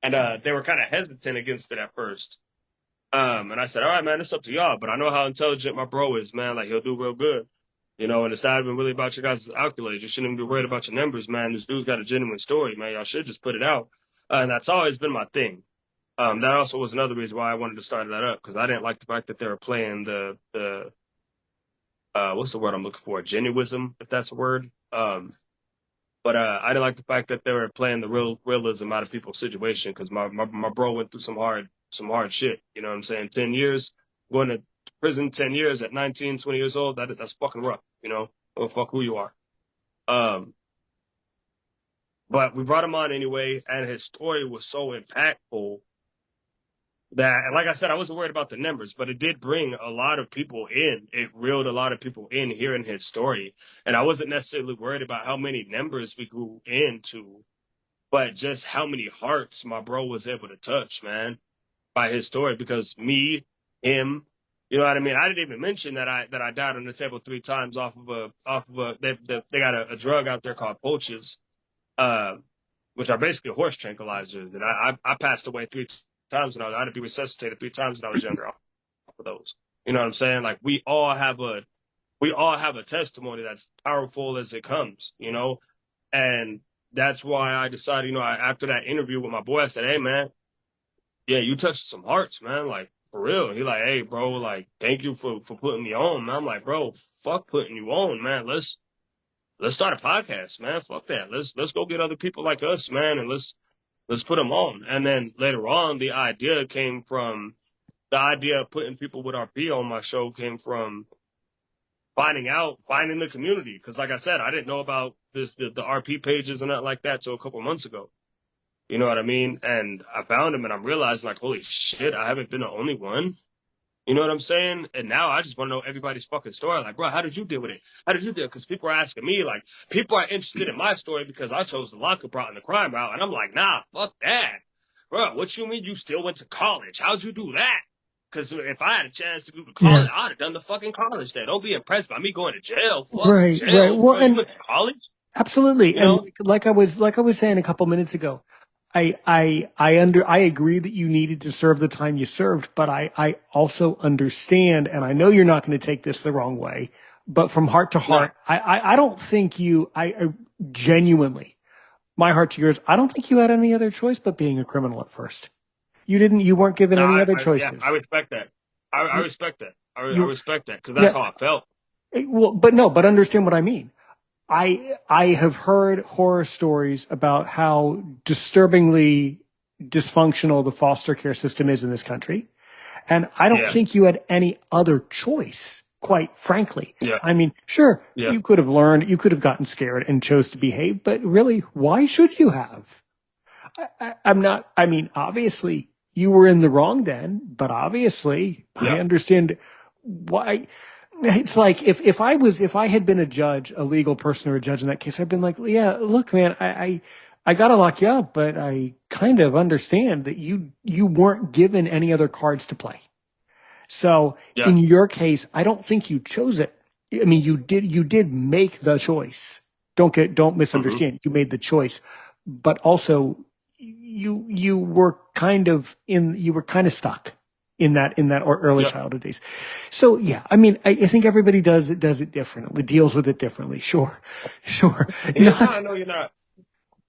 B: And they were kind of hesitant against it at first. And I said, all right, man, it's up to y'all, but I know how intelligent my bro is, man. Like, he'll do real good. And it's not even really about your guys' accolades. You shouldn't even be worried about your numbers, man. This dude's got a genuine story, man. Y'all should just put it out. And that's always been my thing. That also was another reason why I wanted to start that up, because I didn't like the fact that they were playing the what's the word I'm looking for? Genuism, if that's a word. But I didn't like the fact that they were playing the realism out of people's situation, because my bro went through some hard shit. You know what I'm saying? 10 years going to prison 10 years at 19, 20 years old, that's fucking rough, you know? Or fuck who you are. But we brought him on anyway, and his story was so impactful that, like I said, I wasn't worried about the numbers, but it did bring a lot of people in. It reeled a lot of people in hearing his story. And I wasn't necessarily worried about how many numbers we grew into, but just how many hearts my bro was able to touch, man, by his story. Because me, him, you know what I mean? I didn't even mention that I died on the table 3 times off of a they got a drug out there called poaches, which are basically horse tranquilizers. And I passed away 3 times when I had to be resuscitated 3 times when I was younger off of those. You know what I'm saying? Like we all have a testimony that's powerful as it comes, you know? And that's why I decided, you know, after that interview with my boy, I said, hey man, yeah, you touched some hearts, man. Like for real. He like, hey bro, like thank you for putting me on, man. I'm like, bro, fuck putting you on, man. Let's start a podcast, man. Fuck that. Let's go get other people like us, man, and let's put them on. And then later on, the idea of putting people with RP on my show came from finding the community. Because like I said, I didn't know about the RP pages and that like that till a couple months ago. You know what I mean? And I found them and I'm realizing like, holy shit, I haven't been the only one. You know what I'm saying? And now I just want to know everybody's fucking story. Like, bro, how did you deal with it? How did you deal? Because people are asking me, like, people are interested in my story because I chose the lockup route and the crime route. And I'm like, nah, fuck that. Bro, what you mean you still went to college? How'd you do that? Because if I had a chance to go to college, I'd have done the fucking college there. Don't be impressed by me going to jail. Fuck
A: Right, right.
B: jail,
A: Well,
B: bro. You
A: and
B: went to college?
A: absolutely.
B: You
A: And
B: know?
A: like I was saying a couple minutes ago, I agree that you needed to serve the time you served, but I also understand, and I know you're not going to take this the wrong way, but from heart to
B: Nah.
A: heart, I don't think I genuinely, my heart to yours, I don't think you had any other choice but being a criminal at first. You weren't given
B: Nah,
A: any other
B: I
A: choices.
B: respect that. I
A: You,
B: respect that. I
A: you,
B: respect that because that's
A: yeah,
B: how I felt.
A: well, but no, but understand what I mean. I have heard horror stories about how disturbingly dysfunctional the foster care system is in this country. And I don't
B: Yeah.
A: think you had any other choice, quite frankly.
B: Yeah.
A: I mean, sure,
B: Yeah.
A: you could have learned, you could have gotten scared and chose to behave, but really, why should you have? I'm not, I mean, obviously you were in the wrong then, but obviously I
B: Yeah.
A: understand why. It's like if I had been a judge, a legal person or a judge in that case, I'd been like, yeah, look, man, I gotta lock you up, but I kind of understand that you weren't given any other cards to play. So
B: Yeah.
A: in your case, I don't think you chose it. I mean, you did make the choice. Don't
B: Hmm.
A: misunderstand. You made the choice, but also you were you were kind of stuck in that early
B: Yeah.
A: childhood days. So yeah, I mean, I think everybody does it differently, deals with it differently. Sure, sure.
B: Here's how I
A: Not
B: know you're not.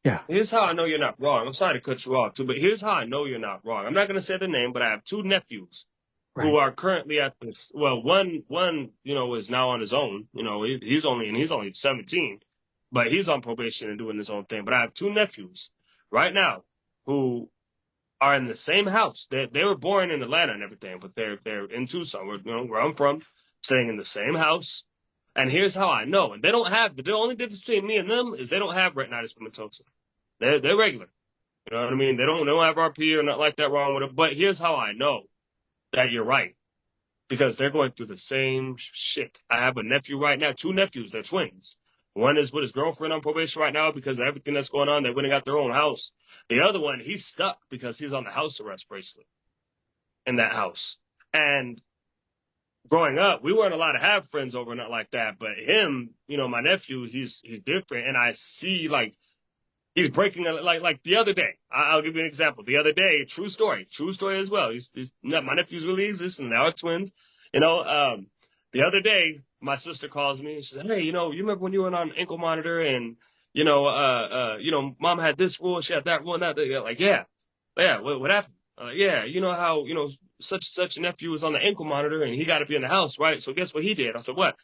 A: yeah,
B: Here's how I know you're not wrong. I'm sorry to cut you off too, but here's how I know you're not wrong. I'm not going to say the name, but I have 2 nephews who
A: right.
B: are currently at this. Well, one, you know, is now on his own. You know, he's only 17, but he's on probation and doing his own thing. But I have 2 nephews right now who are in the same house. They were born in Atlanta and everything, but they're in Tucson, where I'm from, staying in the same house. And here's how I know. And they don't have the only difference between me and them is they don't have retinitis pigmentosa. They're regular. You know what I mean? They don't have RP or not like that wrong with it. But here's how I know that you're right. Because they're going through the same shit. I have a nephew right now, 2 nephews, they're twins. One is with his girlfriend on probation right now because of everything that's going on. They went and got their own house. The other one, he's stuck because he's on the house arrest bracelet in that house. And growing up, we weren't allowed to have friends overnight like that. But him, you know, my nephew, he's different. And I see like he's breaking like the other day. I'll give you an example. The other day, true story as well. My nephews really exist and they are twins. You know, the other day, my sister calls me and she said, "Hey, you know, you remember when you went on ankle monitor and you know, mom had this rule, she had that rule, and that." Like, yeah, yeah. What happened? Yeah, you know how such and such a nephew was on the ankle monitor and he got to be in the house, right? So guess what he did? I said, "What?"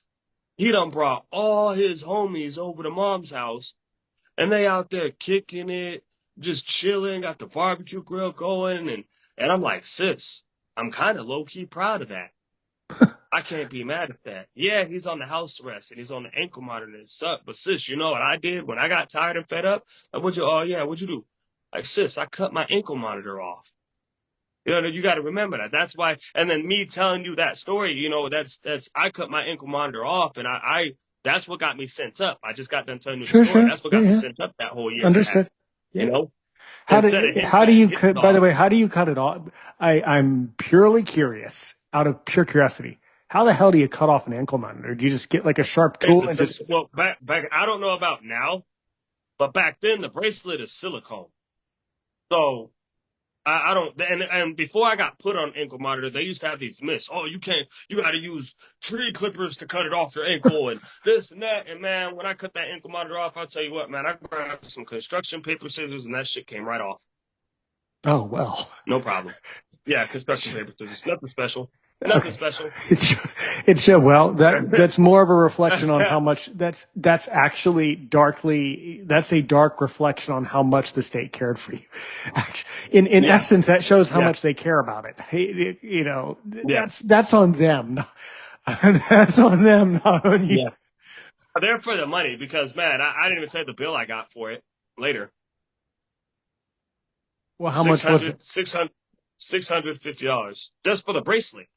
B: He done brought all his homies over to mom's house and they out there kicking it, just chilling, got the barbecue grill going, and I'm like, sis, I'm kind of low key proud of that. I can't be mad at that. Yeah, he's on the house arrest and he's on the ankle monitor and it sucked. But sis, you know what I did when I got tired and fed up? Like, what'd you do? Like, sis, I cut my ankle monitor off. You know, you got to remember that. That's why. And then me telling you that story, I cut my ankle monitor off, and that's what got me sent up. I just got done telling you the
A: Sure,
B: story.
A: sure.
B: That's what
A: Yeah,
B: got me
A: yeah.
B: sent up that whole year and a half.
A: Understood.
B: You
A: Yeah.
B: know,
A: How
B: instead
A: do
B: of hitting
A: how do you
B: hitting
A: cut? By the
B: dog.
A: way, how do you cut it off? I'm purely curious, out of pure curiosity. How the hell do you cut off an ankle monitor? Do you just get like a sharp tool and just?
B: Well, back. I don't know about now, but back then the bracelet is silicone. So I don't, and before I got put on ankle monitor, they used to have these myths. Oh, you got to use tree clippers to cut it off your ankle and this and that. And man, when I cut that ankle monitor off, I'll tell you what, man, I grabbed some construction paper scissors and that shit came right off.
A: Oh well.
B: No problem. Yeah, construction paper scissors. Nothing special. Nothing
A: Okay.
B: special.
A: Well, that's more of a reflection on how much that's actually that's a dark reflection on how much the state cared for you. In
B: Yeah.
A: essence, that shows how
B: Yeah.
A: much they care about it. You know,
B: Yeah.
A: that's on them. That's on them, not on you.
B: Yeah. They're for the money because man, I didn't even tell you the bill I got for it later.
A: Well, how much was
B: 600,
A: it?
B: 600, $650 just for the bracelet.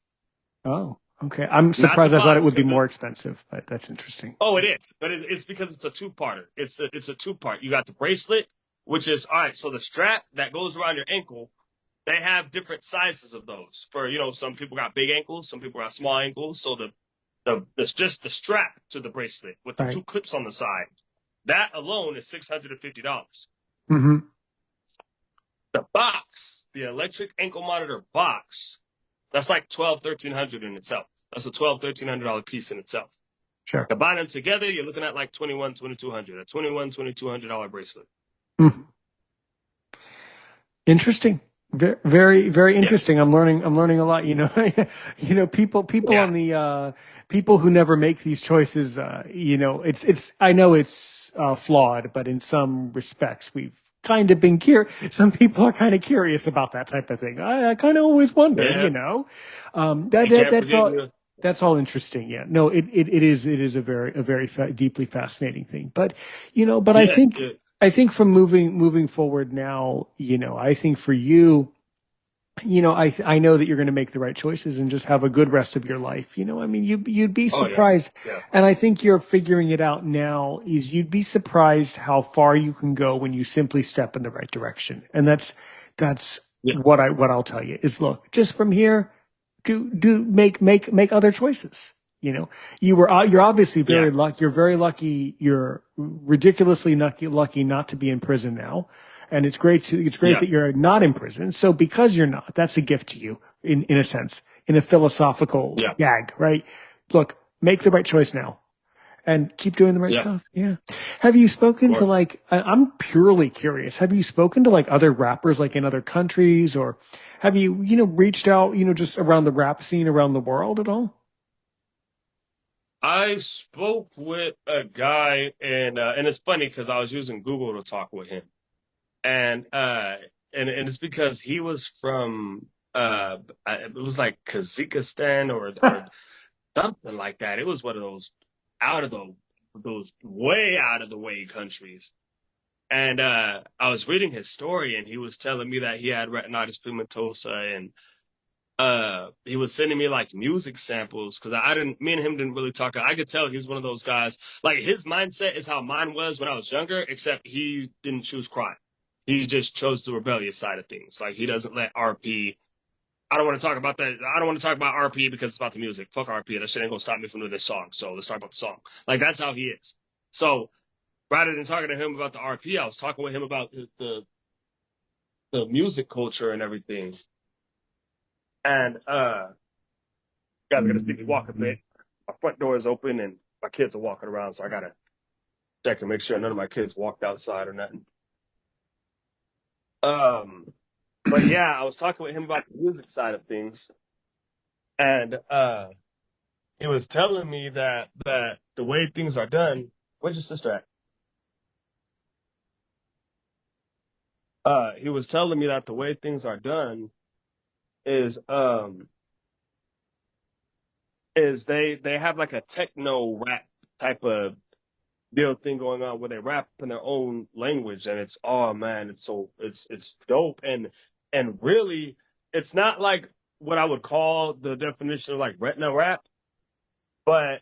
A: Oh, okay. I'm
B: Not the
A: surprised. I thought it
B: box.
A: would be more expensive, but that's interesting.
B: Oh, it is, but it's because it's a two-parter. It's a two-part. You got the bracelet, which is all right. So the strap that goes around your ankle, they have different sizes of those. For some people got big ankles, some people got small ankles. So it's just the strap to the bracelet with the
A: Right.
B: two clips on the side. That alone is $650.
A: Mm-hmm.
B: The box, the electric ankle monitor box, that's like $1,200-$1,300 in itself. That's a $1,200-$1,300 piece in itself.
A: Sure.
B: Combine them together, you're looking at like $2,200, a $2,200 bracelet.
A: Mm. Interesting. Very, very
B: Yeah,
A: interesting. I'm learning a lot. People
B: yeah,
A: on the people who never make these choices. I know it's flawed, but in some respects, we've kind of been some people are kind of curious about that type of thing. I kind of always wonder,
B: yeah.
A: that,
B: You
A: that
B: can't
A: that's
B: forget
A: all.
B: you.
A: That's all interesting. Yeah. No, it is a very deeply fascinating thing. But,
B: Yeah, yeah,
A: I think from moving forward now, I think for you, I know that you're going to make the right choices and just have a good rest of your life. I mean, you'd be
B: oh yeah,
A: surprised,
B: yeah,
A: and I think you're figuring it out now. Is you'd be surprised how far you can go when you simply step in the right direction, and that's
B: yeah,
A: what I'll tell you is look, just from here, do make other choices. You're obviously
B: yeah,
A: very lucky. You're very lucky. You're ridiculously lucky not to be in prison now. And it's great
B: yeah,
A: that you're not in prison. So because you're not, that's a gift to you in a sense, in a philosophical
B: yeah,
A: gag, right? Look, make the right choice now and keep doing the right
B: yeah.
A: stuff. Yeah. Have you
B: Of
A: spoken to
B: course.
A: I'm purely curious. Have you spoken to like other rappers like in other countries, or have you, reached out, just around the rap scene around the world at all?
B: I spoke with a guy, and it's funny because I was using Google to talk with him, and and it's because he was from it was like Kazakhstan or something like that. It was one of those out of the those way out of the way countries. And I was reading his story, and he was telling me that he had retinitis pigmentosa, and he was sending me like music samples because I didn't, me and him didn't really talk. I could tell he's one of those guys. Like his mindset is how mine was when I was younger, except he didn't choose crime. He just chose the rebellious side of things. Like he doesn't let RP. I don't want to talk about that. I don't want to talk about RP because it's about the music. Fuck RP. That shit ain't gonna stop me from doing this song. So let's talk about the song. Like that's how he is. So rather than talking to him about the RP, I was talking with him about the music culture and everything. And guys are gonna see me walk a bit. My front door is open and my kids are walking around, so I gotta check and make sure none of my kids walked outside or nothing. Um, but yeah, I was talking with him about the music side of things, and he was telling me that the way things are done. Where's your sister at? He was telling me that the way things are done is is they have like a techno rap type of deal thing going on where they rap in their own language, and it's oh man, it's dope, and really, it's not like what I would call the definition of like Retina Rap, but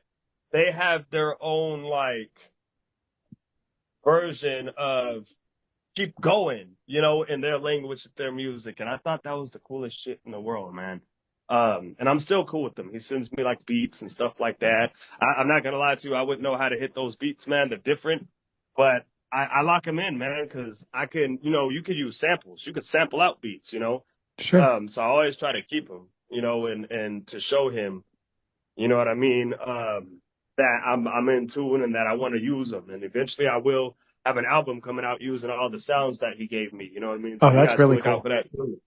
B: they have their own like version of keep going, in their language, their music. And I thought that was the coolest shit in the world, man. And I'm still cool with them. He sends me like beats and stuff like that. I'm not gonna lie to you, I wouldn't know how to hit those beats, man. They're different, but I lock them in, man, because I can, you could use samples. You could sample out beats.
A: Sure.
B: So I always try to keep them, and to show him, you know what I mean? That I'm in tune and that I want to use them, and eventually I will have an album coming out using all the sounds that he gave me. You know what I mean?
A: Oh,
B: So you
A: that's
B: guys can
A: really
B: look out
A: cool.
B: for that too.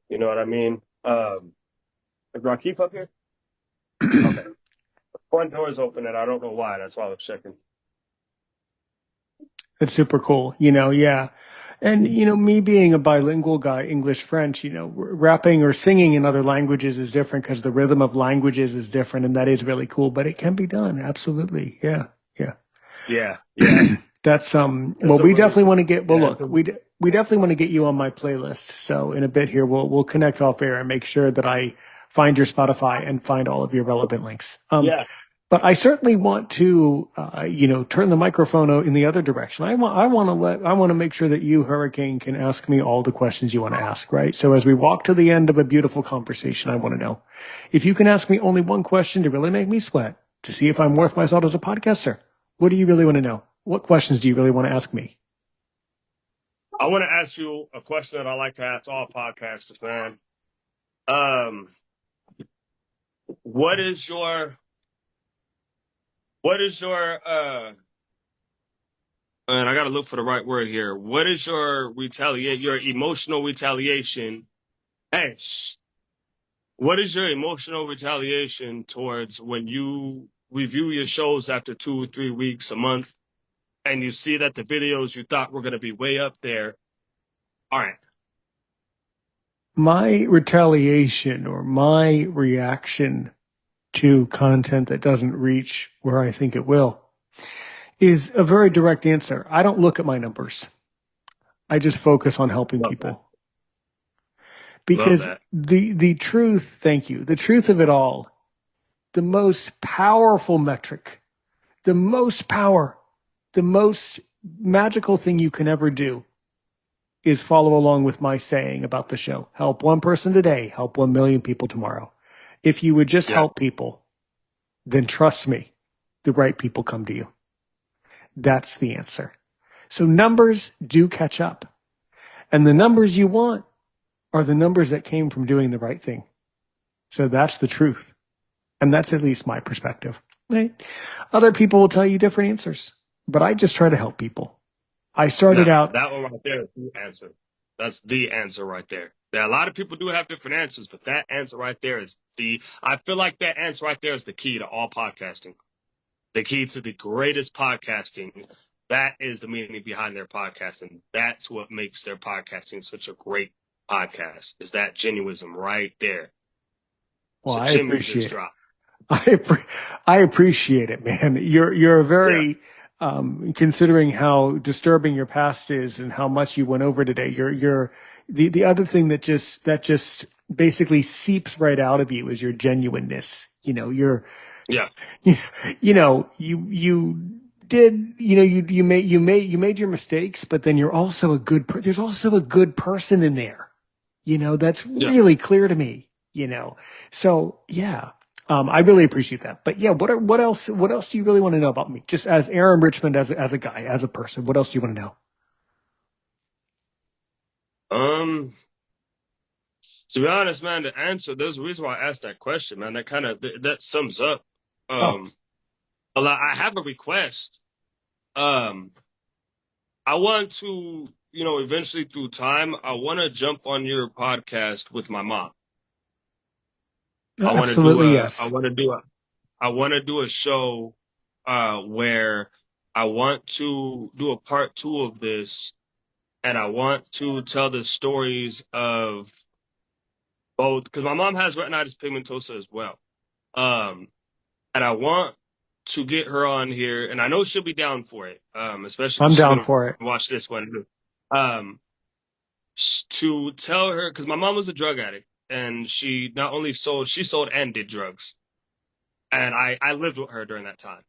B: You know what I mean? Do I keep up here? Okay. Front door is open and I don't know why. That's why I was checking.
A: It's super cool, yeah. And, me being a bilingual guy, English, French, rapping or singing in other languages is different because the rhythm of languages is different. And that is really cool, but it can be done. Absolutely. Yeah. Yeah.
B: Yeah, yeah.
A: That's, well,
B: It's a
A: we
B: really
A: definitely
B: cool.
A: want to get, well,
B: Yeah,
A: look, we definitely want to get you on my playlist. So in a bit here, we'll connect off air and make sure that I find your Spotify and find all of your relevant links.
B: yeah.
A: But I certainly want to, turn the microphone in the other direction. I want to make sure that you, HurriKane, can ask me all the questions you want to ask, right? So as we walk to the end of a beautiful conversation, I want to know if you can ask me only one question to really make me sweat, to see if I'm worth my salt as a podcaster. What do you really want to know? What questions do you really want to ask me?
B: I want to ask you a question that I like to ask all podcasters, man. Um, what is your what is your and I gotta look for the right word here. What is your emotional retaliation? Hey, what is your emotional retaliation towards when you review your shows after 2 or 3 weeks, a month, and you see that the videos you thought were gonna be way up there aren't?
A: My retaliation or my reaction to content that doesn't reach where I think it will is a very direct answer. I don't look at my numbers. I just focus on helping
B: Love that.
A: people.
B: Love
A: Because
B: that.
A: the truth, thank you, the truth of it all, the most powerful metric, the most power, the most magical thing you can ever do is follow along with my saying about the show. Help one person today, help 1 million people tomorrow. If you would just
B: Yeah.
A: help people, then trust me, the right people come to you. That's the answer. So numbers do catch up. And the numbers you want are the numbers that came from doing the right thing. So that's the truth. And that's at least my perspective. Right? Other people will tell you different answers, but I just try to help people. I started
B: No,
A: out,
B: that one right there is the answer. That's the answer right there. There a lot of people do have different answers, but that answer right there is I feel like that answer right there is the key to all podcasting. The key to the greatest podcasting. That is the meaning behind their podcasting. That's what makes their podcasting such a great podcast. Is that genuism right there?
A: well,
B: So
A: I
B: Jimmy just
A: appreciate it.
B: dropped.
A: I appreciate it, man. You're a
B: Yeah,
A: very, considering how disturbing your past is and how much you went over today. You're the other thing that just basically seeps right out of you is your genuineness.
B: yeah,
A: You, you did, you made your mistakes, but then you're also there's also a good person in there. That's
B: yeah.
A: really clear to me. So yeah, I really appreciate that. But yeah, what else do you really want to know about me? Just as Aaron Richmond, as a guy, as a person, what else do you want to know?
B: Um, to be honest, man, the answer, there's a reason why I asked that question, man. That kind of, that sums up,
A: Oh,
B: um, a lot. I have a request. Um, I want to, eventually through time, I want to jump on your podcast with my mom. I want to do
A: absolutely
B: a, I
A: yes.
B: want to do a, I want to do a show, where I want to do a part two of this, and I want to tell the stories of both, because my mom has retinitis pigmentosa as well. And I want to get her on here, and I know she'll be down for it, especially
A: I'm
B: because she's
A: down
B: gonna
A: for it.
B: watch this one. To tell her, because my mom was a drug addict, and she not only sold and did drugs, and I lived with her during that time.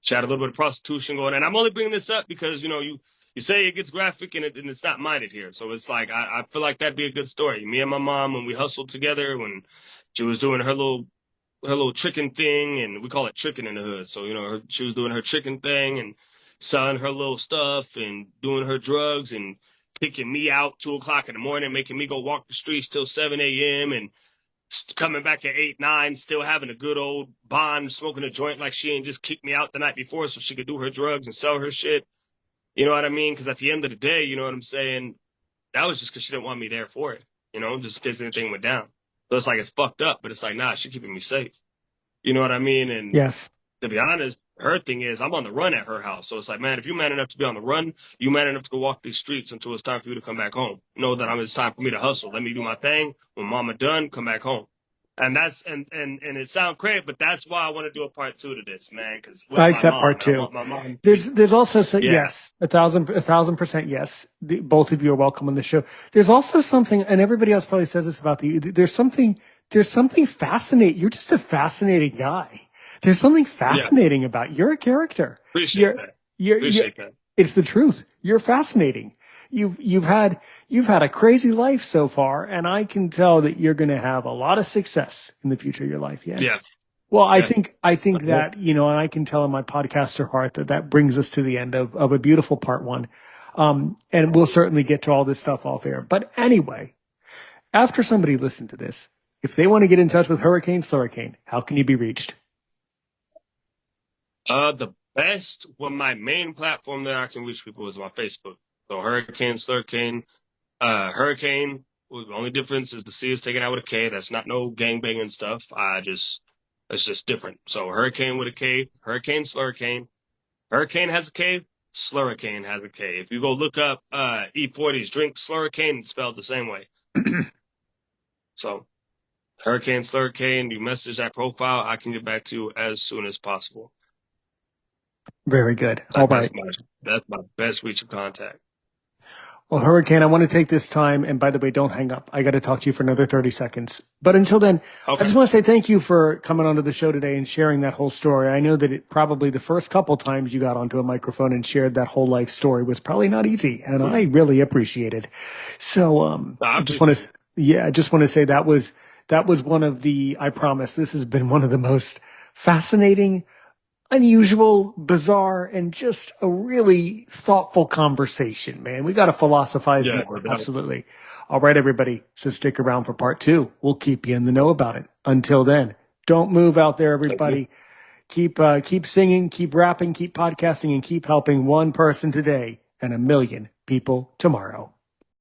B: She had a little bit of prostitution going, and I'm only bringing this up because you say it gets graphic and it's not minded here, so it's like I feel like that'd be a good story. Me and my mom, when we hustled together, when she was doing her little tricking thing, and we call it tricking in the hood. So she was doing her tricking thing and selling her little stuff and doing her drugs and picking me out 2 o'clock in the morning, making me go walk the streets till 7 a.m. and coming back at 8, 9, still having a good old bond, smoking a joint like she ain't just kicked me out the night before so she could do her drugs and sell her shit. You know what I mean? Because at the end of the day, you know what I'm saying? That was just because she didn't want me there for it, just in case anything went down. So it's like it's fucked up, but it's like, nah, she's keeping me safe. You know what I mean? And
A: Yes.
B: to be honest, her thing is I'm on the run at her house. So it's like, man, if you're man enough to be on the run, you man enough to go walk these streets until it's time for you to come back home. Know that it's time for me to hustle. Let me do my thing. When mama done, come back home. And that's and it sounds great, but that's why I want to do a part 2 to this, man. Because with
A: I
B: my
A: accept
B: mom,
A: part
B: and I
A: two.
B: want my mom to be,
A: There's also
B: yeah,
A: yes, 1,000% yes. Both of you are welcome on the show. There's also something, and everybody else probably says this about you. There's something fascinating. You're just a fascinating guy. There's something
B: yeah.
A: fascinating about you. You're a character.
B: Appreciate that.
A: You're.
B: Appreciate that.
A: It's the truth. You're fascinating. You've had a crazy life so far, and I can tell that you're going to have a lot of success in the future of your life. Yeah.
B: Yeah,
A: Well, I
B: yeah.
A: think that, and I can tell in my podcaster heart that brings us to the end of a beautiful part 1. And we'll certainly get to all this stuff off air. But anyway, after somebody listened to this, if they want to get in touch with HurriKane, Slurrikane, how can you be reached?
B: My main platform that I can reach people is my Facebook. So HurriKane, Slurrikane, HurriKane. Well, the only difference is the C is taken out with a K. That's not no gangbanging stuff. It's just different. So HurriKane with a K, HurriKane, Slurrikane. HurriKane has a K, Slurrikane has a K. If you go look up E40's drink Slurrikane, it's spelled the same way. So HurriKane, Slurrikane, you message that profile, I can get back to you as soon as possible.
A: Very good.
B: Like,
A: All right.
B: That's my best reach of contact.
A: Well, HurriKane, I want to take this time, and by the way, don't hang up. I got to talk to you for another 30 seconds. But until then,
B: Okay.
A: I just want to say thank you for coming onto the show today and sharing that whole story. I know that probably the first couple times you got onto a microphone and shared that whole life story was probably not easy, and I really appreciate it. So I just want to say that was one of the, I promise, this has been one of the most fascinating, unusual, bizarre, and just a really thoughtful conversation, man. We got to philosophize more. Absolutely. All right, everybody. So stick around for part 2. We'll keep you in the know about it. Until then, don't move out there, everybody. Keep singing, keep rapping, keep podcasting, and keep helping one person today and 1 million people tomorrow.